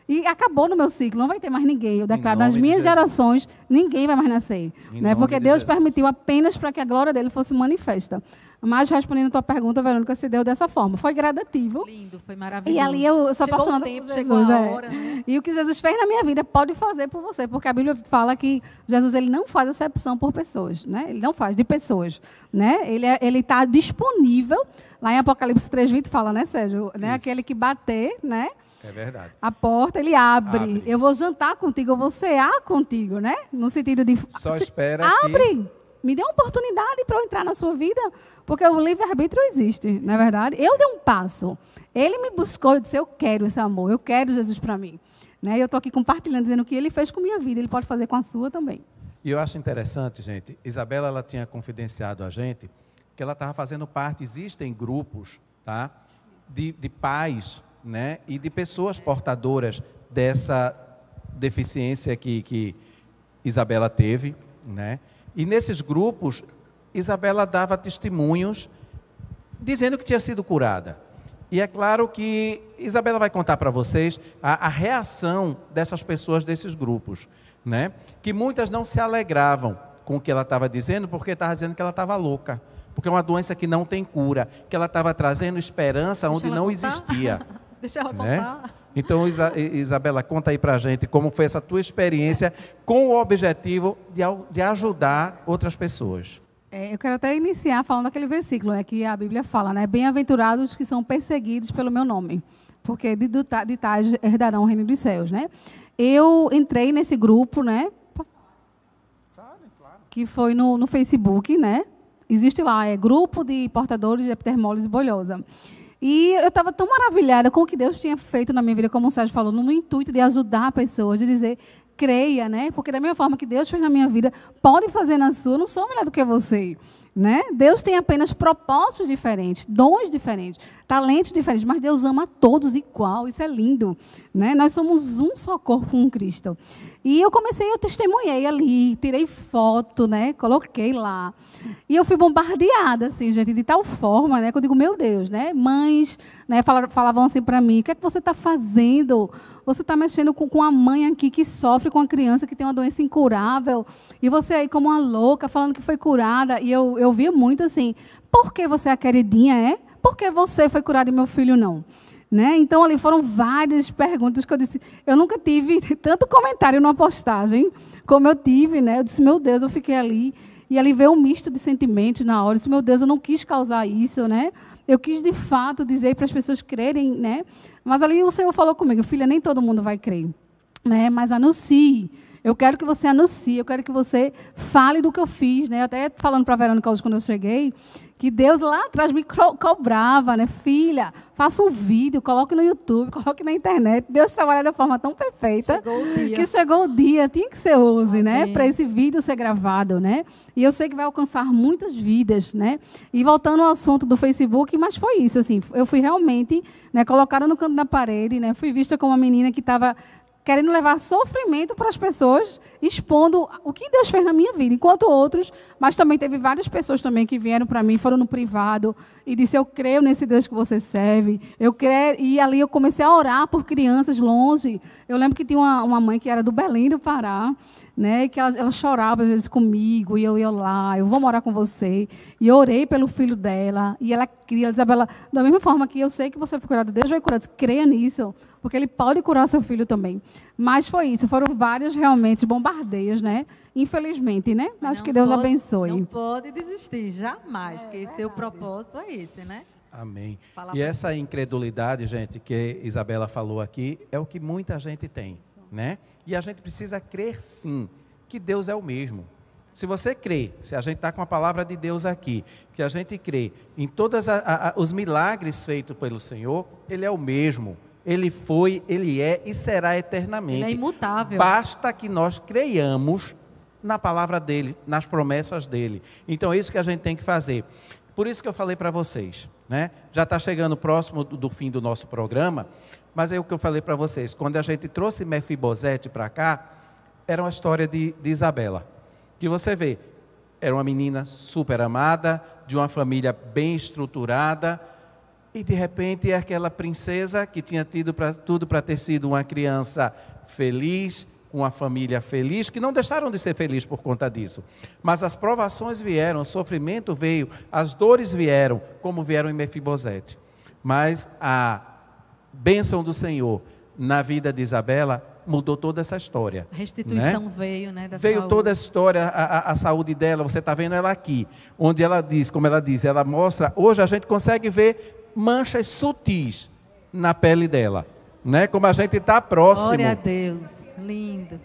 e acabou no meu ciclo, não vai ter mais ninguém, eu declaro, nas minhas gerações, ninguém vai mais nascer, né, porque Deus permitiu apenas para que a glória dele fosse manifesta. Mas, respondendo a tua pergunta, Verônica, se deu dessa forma. Foi gradativo. Lindo, foi maravilhoso. E ali eu sou apaixonada por Jesus. Chegou a hora, né? E o que Jesus fez na minha vida, pode fazer por você. Porque a Bíblia fala que Jesus ele não faz acepção por pessoas. Né? Ele não faz de pessoas. Né? Ele está disponível. Lá em Apocalipse 3:20 fala, né, Sérgio? Né? Aquele que bater, né? É verdade. A porta, ele abre. Eu vou jantar contigo, eu vou cear contigo, né? No sentido de... Só espera abre! Me dê uma oportunidade para eu entrar na sua vida, porque o livre-arbítrio existe, não é verdade? Eu dei um passo. Ele me buscou e disse, eu quero esse amor, eu quero Jesus para mim. Né? E eu estou aqui compartilhando, dizendo o que ele fez com a minha vida, ele pode fazer com a sua também. E eu acho interessante, gente, Isabela ela tinha confidenciado a gente que ela estava fazendo parte, existem grupos, tá, de pais, né, e de pessoas portadoras dessa deficiência que Isabela teve, né? E nesses grupos, Isabela dava testemunhos dizendo que tinha sido curada. E é claro que Isabela vai contar para vocês a reação dessas pessoas desses grupos, né? Que muitas não se alegravam com o que ela estava dizendo, porque estava dizendo que ela estava louca. Porque é uma doença que não tem cura, que ela estava trazendo esperança onde não existia. Deixa ela né? contar. Então, Isabela, conta aí para a gente como foi essa tua experiência com o objetivo de ajudar outras pessoas. Eu quero até iniciar falando daquele versículo, né, que a Bíblia fala, né? Bem-aventurados que são perseguidos pelo meu nome, porque de tais herdarão o reino dos céus, né? Eu entrei nesse grupo, né? Que foi no Facebook, né? Existe lá, grupo de portadores de epidermólise bolhosa. E eu estava tão maravilhada com o que Deus tinha feito na minha vida, como o Sérgio falou, no intuito de ajudar pessoas, de dizer, creia, né? Porque da mesma forma que Deus fez na minha vida, pode fazer na sua, eu não sou melhor do que você, né? Deus tem apenas propósitos diferentes, dons diferentes, talentos diferentes, mas Deus ama a todos igual, isso é lindo, né? Nós somos um só corpo com Cristo. E eu testemunhei ali, tirei foto, né? Coloquei lá. E eu fui bombardeada, assim, gente, de tal forma, né? Que eu digo, meu Deus, né? Mães, né? Falavam assim para mim, o que é que você está fazendo? Você está mexendo com a mãe aqui que sofre com a criança que tem uma doença incurável. E você aí como uma louca, falando que foi curada. E eu via muito assim, por que você é a queridinha, é? Por que você foi curada e meu filho não? Né? Então, ali foram várias perguntas que eu disse. Eu nunca tive tanto comentário numa postagem como eu tive. Né? Eu disse, meu Deus, eu fiquei ali. E ali veio um misto de sentimentos na hora. Eu disse, meu Deus, eu não quis causar isso. Né? Eu quis, de fato, dizer para as pessoas crerem. Né? Mas ali o Senhor falou comigo, filha, nem todo mundo vai crer. Né? Mas anuncie. Eu quero que você anuncie, eu quero que você fale do que eu fiz. Né? Eu até falando para a Verônica hoje, quando eu cheguei, que Deus lá atrás me cobrava, né? Filha, faça um vídeo, coloque no YouTube, coloque na internet. Deus trabalha de uma forma tão perfeita que chegou o dia, tinha que ser hoje, né? Para esse vídeo ser gravado, né? E eu sei que vai alcançar muitas vidas, né? E voltando ao assunto do Facebook, mas foi isso, assim, eu fui realmente, né, colocada no canto da parede, né? Fui vista como uma menina que estava querendo levar sofrimento para as pessoas, expondo o que Deus fez na minha vida, enquanto outros, mas também teve várias pessoas também que vieram para mim, foram no privado, e disse, eu creio nesse Deus que você serve, eu creio, e ali eu comecei a orar por crianças longe. Eu lembro que tinha uma mãe que era do Belém do Pará, né, que ela chorava às vezes comigo, e eu ia lá, eu vou morar com você, e eu orei pelo filho dela, e ela cria, Isabela, da mesma forma que eu sei que você foi curada, Deus vai curar, creia nisso, porque Ele pode curar seu filho também. Mas foi isso, foram vários realmente bombardeios, né? Infelizmente, né? Acho que Deus abençoe. Não pode desistir, jamais, porque seu propósito é esse, né? Amém. E essa incredulidade, gente, que Isabela falou aqui, é o que muita gente tem, né? E a gente precisa crer, sim, que Deus é o mesmo. Se você crê, se a gente está com a palavra de Deus aqui, que a gente crê em todos os milagres feitos pelo Senhor, Ele é o mesmo. Ele foi, Ele é e será eternamente. Ele é imutável. Basta que nós creiamos na palavra dEle, nas promessas dEle. Então é isso que a gente tem que fazer. Por isso que eu falei para vocês, né? Já está chegando próximo do fim do nosso programa, mas é o que eu falei para vocês. Quando a gente trouxe Mefibosete para cá, era uma história de Isabela. Que você vê, era uma menina super amada, de uma família bem estruturada, e de repente é aquela princesa que tinha tido tudo para ter sido uma criança feliz, uma família feliz, que não deixaram de ser felizes por conta disso. Mas as provações vieram, o sofrimento veio, as dores vieram, como vieram em Mefibosete. Mas a bênção do Senhor na vida de Isabela mudou toda essa história. A restituição, né? Veio, né? Veio saúde. Toda a história, a saúde dela, você está vendo ela aqui, onde ela diz, como ela diz, ela mostra, hoje a gente consegue ver manchas sutis na pele dela, né? Como a gente está próximo. Glória a Deus, lindo.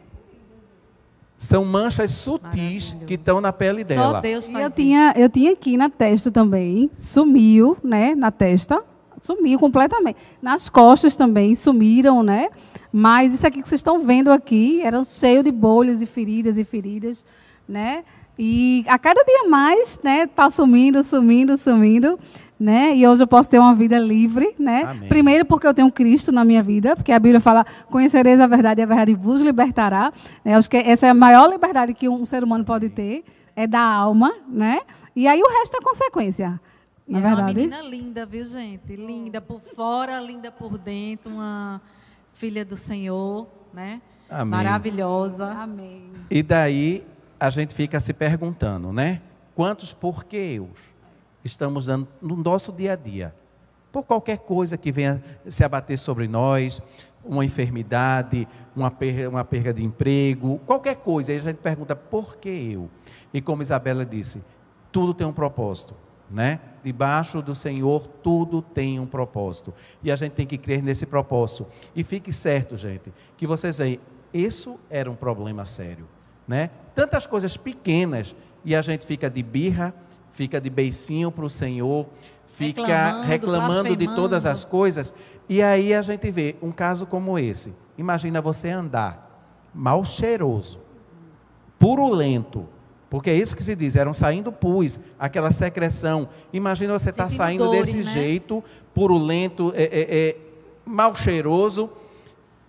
São manchas sutis que estão na pele dela. Só Deus faz eu tinha aqui na testa também, sumiu, né? Na testa, sumiu completamente. Nas costas também sumiram, né? Mas isso aqui que vocês estão vendo aqui, era cheio de bolhas e feridas, né? E a cada dia mais, né? Está sumindo, né? E hoje eu posso ter uma vida livre, né? Amém. Primeiro porque eu tenho Cristo na minha vida, porque a Bíblia fala, conhecereis a verdade e a verdade vos libertará. Né? Acho que essa é a maior liberdade que um ser humano pode ter, é da alma, né? E aí o resto é consequência, na verdade. É uma menina linda, viu, gente? Linda por fora, linda por dentro, uma filha do Senhor, né? Amém. Maravilhosa. Amém. E daí a gente fica se perguntando, né? Quantos porquês estamos dando no nosso dia a dia? Por qualquer coisa que venha se abater sobre nós, uma enfermidade, uma perda de emprego, qualquer coisa. Aí a gente pergunta, por que eu? E como Isabela disse, tudo tem um propósito, né? Debaixo do Senhor, tudo tem um propósito. E a gente tem que crer nesse propósito. E fique certo, gente, que vocês veem, isso era um problema sério, né? Tantas coisas pequenas e a gente fica de birra, fica de beicinho para o Senhor, fica reclamando de todas as coisas. E aí a gente vê um caso como esse. Imagina você andar mal cheiroso, purulento, porque é isso que se diz, eram saindo pus, aquela secreção. Imagina você estar saindo dores, desse né? jeito, purulento, mal cheiroso,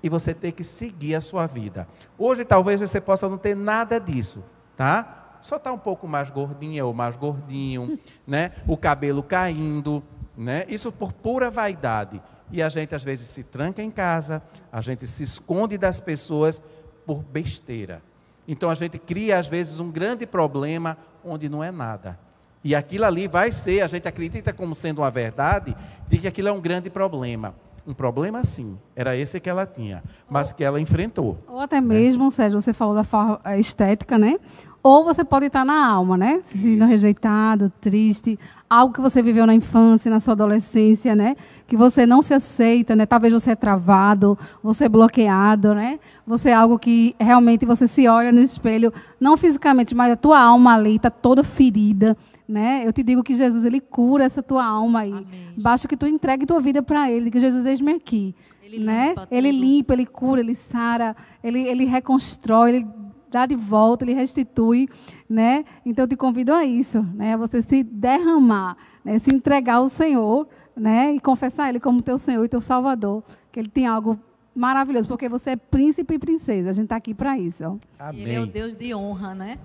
e você ter que seguir a sua vida. Hoje talvez você possa não ter nada disso, tá? Só está um pouco mais gordinha ou mais gordinho, né? O cabelo caindo, né? Isso por pura vaidade. E a gente às vezes se tranca em casa, a gente se esconde das pessoas por besteira. Então a gente cria às vezes um grande problema onde não é nada. E aquilo ali vai ser, a gente acredita como sendo uma verdade, de que aquilo é um grande problema. Um problema sim, era esse que ela tinha, mas que ela enfrentou. Ou até mesmo, Sérgio, você falou da forma estética, né? Ou você pode estar na alma, né? Se sentindo rejeitado, triste, algo que você viveu na infância, na sua adolescência, né? Que você não se aceita, né? Talvez você é travado, você é bloqueado, né? Você é algo que realmente você se olha no espelho, não fisicamente, mas a tua alma ali está toda ferida, né? Eu te digo que Jesus, ele cura essa tua alma aí. Amém. Basta que tu entregue tua vida para ele, que Jesus, eis-me aqui. Ele né? limpa Ele tudo. limpa, ele cura, ele sara, ele reconstrói, ele dá de volta, ele restitui, né? Então eu te convido a isso, né? A você se derramar, né? Se entregar ao Senhor, né? E confessar Ele como teu Senhor e teu Salvador, que Ele tem algo maravilhoso, porque você é príncipe e princesa. A gente está aqui para isso. Ó. Amém. Ele é o Deus de honra, né?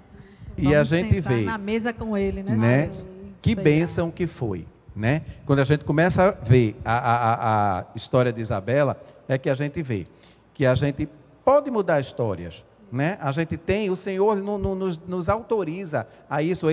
E a Vamos gente sentar vê, na mesa com ele, né? né? Sérgio? Que Sei. bênção que foi, né? Quando a gente começa a ver a história de Isabela, é que a gente vê que a gente pode mudar histórias, né? A gente tem, o Senhor nos autoriza a isso,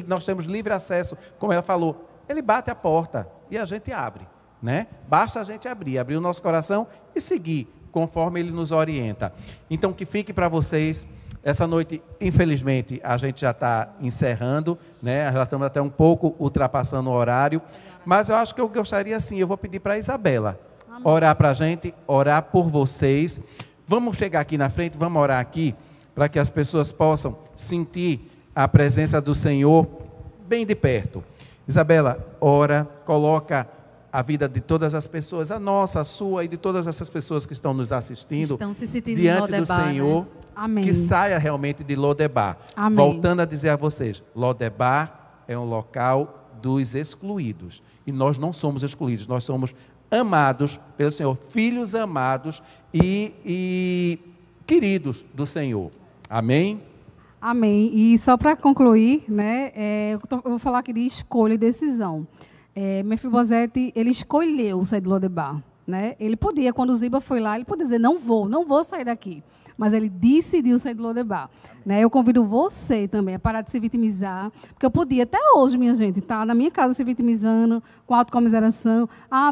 nós temos livre acesso, como ela falou, Ele bate a porta e a gente abre, né? Basta a gente abrir o nosso coração e seguir conforme Ele nos orienta. Então, que fique para vocês. Essa noite, infelizmente, a gente já está encerrando, né? Já estamos até um pouco ultrapassando o horário, mas eu acho que eu gostaria, assim, eu vou pedir para a Isabela orar para a gente, orar por vocês. Vamos chegar aqui na frente, vamos orar aqui, para que as pessoas possam sentir a presença do Senhor bem de perto. Isabela, ora, coloca a vida de todas as pessoas, a nossa, a sua e de todas essas pessoas que estão nos assistindo, Estão se sentindo diante em do Lodebar, Senhor, né? Amém. que saia realmente de Lodebar. Amém. Voltando a dizer a vocês, Lodebar é um local dos excluídos. E nós não somos excluídos, nós somos amados pelo Senhor, filhos amados e queridos do Senhor. Amém? Amém. E só para concluir, né, eu vou falar aqui de escolha e decisão. Mefibosete, ele escolheu sair de Lodebar, né? Ele podia, quando Ziba foi lá, ele podia dizer, não vou sair daqui. Mas ele decidiu sair de Lodebar, né? Eu convido você também a parar de se vitimizar, porque eu podia até hoje, minha gente, estar na minha casa se vitimizando, com autocomiseração,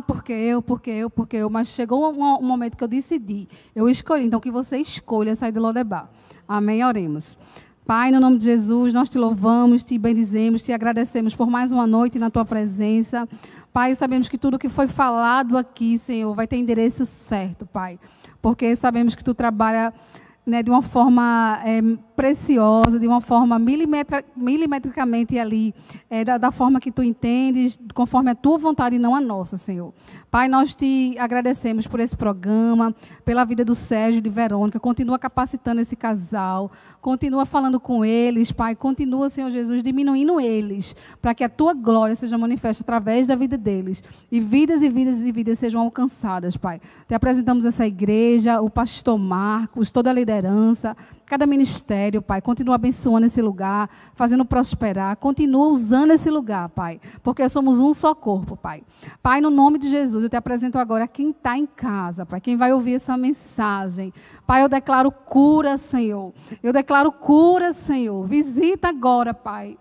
porque eu, mas chegou um momento que eu decidi, eu escolhi, então que você escolha sair de Lodebar. Amém? Oremos. Pai, no nome de Jesus, nós te louvamos, te bendizemos, te agradecemos por mais uma noite na tua presença. Pai, sabemos que tudo que foi falado aqui, Senhor, vai ter endereço certo, Pai. Porque sabemos que tu trabalha, né, de uma forma preciosa, de uma forma milimetricamente ali, da forma que tu entendes, conforme a tua vontade e não a nossa, Senhor. Pai, nós te agradecemos por esse programa, pela vida do Sérgio e de Verônica. Continua capacitando esse casal, continua falando com eles, Pai. Continua, Senhor Jesus, diminuindo eles, para que a tua glória seja manifesta através da vida deles. E vidas e vidas e vidas sejam alcançadas, Pai. Te apresentamos essa igreja, o pastor Marcos, toda a liderança, cada ministério, Pai. Continua abençoando esse lugar, fazendo prosperar. Continua usando esse lugar, Pai. Porque somos um só corpo, Pai. Pai, no nome de Jesus, eu te apresento agora quem está em casa, Pai. Quem vai ouvir essa mensagem. Pai, eu declaro cura, Senhor. Eu declaro cura, Senhor. Visita agora, Pai.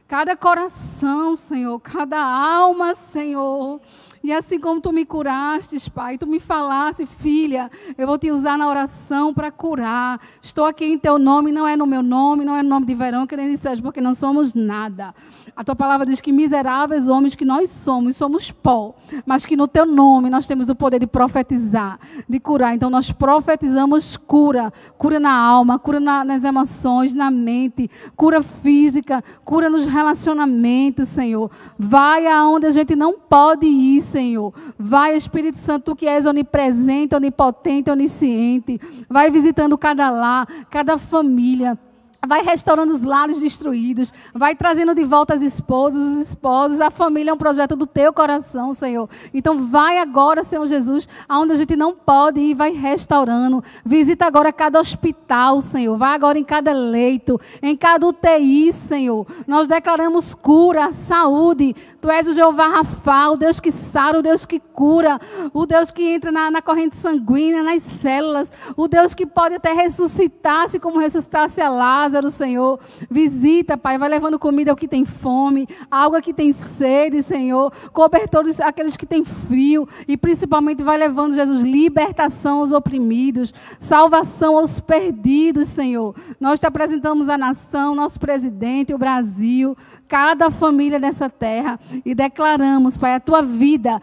cada coração, Senhor, cada alma, Senhor. E assim como Tu me curastes, Pai, Tu me falaste, filha, eu vou Te usar na oração para curar. Estou aqui em Teu nome, não é no meu nome, não é no nome de Verão, que nem disseste, porque não somos nada. A Tua palavra diz que miseráveis homens que nós somos pó, mas que no Teu nome nós temos o poder de profetizar, de curar. Então nós profetizamos cura na alma, cura nas emoções, na mente, cura física, cura nos relacionamentos, Senhor. Vai aonde a gente não pode ir, Senhor. Vai, Espírito Santo, Tu que és onipresente, onipotente, onisciente. Vai visitando cada lar, cada família. Vai restaurando os lares destruídos. Vai trazendo de volta as esposas, os esposos. A família é um projeto do Teu coração, Senhor. Então vai agora, Senhor Jesus, aonde a gente não pode ir, vai restaurando. Visita agora cada hospital, Senhor. Vai agora em cada leito, em cada UTI, Senhor. Nós declaramos cura, saúde. Tu és o Jeová Rafa, o Deus que sara, o Deus que cura, o Deus que entra na corrente sanguínea, nas células, o Deus que pode até ressuscitar-se como ressuscitasse a Lázaro, Senhor. Visita, Pai, vai levando comida ao que tem fome, água que tem sede, Senhor, cobertores àqueles que têm frio, e principalmente vai levando, Jesus, libertação aos oprimidos, salvação aos perdidos, Senhor. Nós Te apresentamos a nação, nosso presidente, o Brasil, cada família dessa terra, e declaramos, Pai, a Tua vida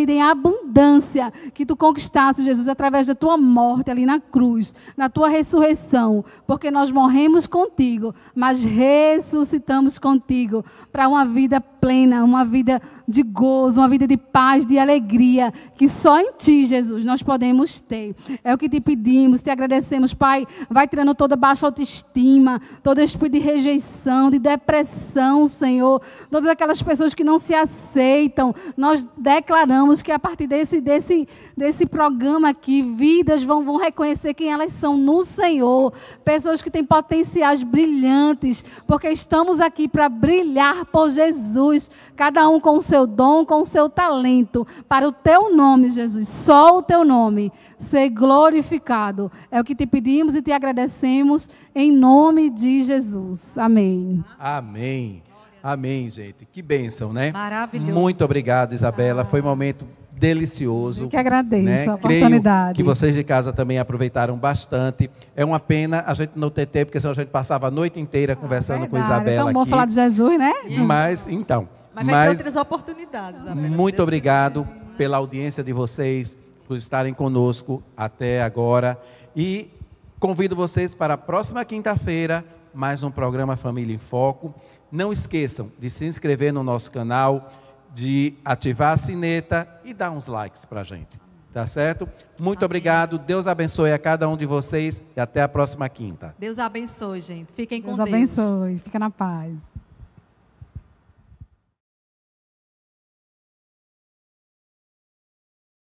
em abundância, que Tu conquistaste, Jesus, através da Tua morte ali na cruz, na Tua ressurreição, porque nós morremos contigo, mas ressuscitamos contigo para uma vida plena, uma vida de gozo, uma vida de paz, de alegria, que só em Ti, Jesus, nós podemos ter. É o que Te pedimos, Te agradecemos, Pai. Vai tirando toda baixa autoestima, todo espírito de rejeição, de depressão, Senhor, todas aquelas pessoas que não se aceitam. Nós declaramos que a partir desse programa aqui, vidas vão reconhecer quem elas são no Senhor. Pessoas que têm potenciais brilhantes, porque estamos aqui para brilhar por Jesus, cada um com o seu dom, com o seu talento, para o Teu nome, Jesus, só o Teu nome ser glorificado. É o que Te pedimos e Te agradecemos em nome de Jesus. Amém. Amém. Amém, gente. Que bênção, né? Maravilhoso. Muito obrigado, Isabela. Foi um momento delicioso. Eu que agradeço, né? a oportunidade. Creio que vocês de casa também aproveitaram bastante. É uma pena a gente não ter tempo, porque senão a gente passava a noite inteira conversando com Isabela é tão bom aqui. falar de Jesus, né? Mas, então... Mas vai ter outras oportunidades, Isabela. Muito obrigado pela audiência de vocês, por estarem conosco até agora. E convido vocês para a próxima quinta-feira, mais um programa Família em Foco. Não esqueçam de se inscrever no nosso canal, de ativar a sineta e dar uns likes para a gente. Tá certo? Muito obrigado. Deus abençoe a cada um de vocês e até a próxima quinta. Deus abençoe, gente. Fiquem com Deus. Deus abençoe. Fica na paz.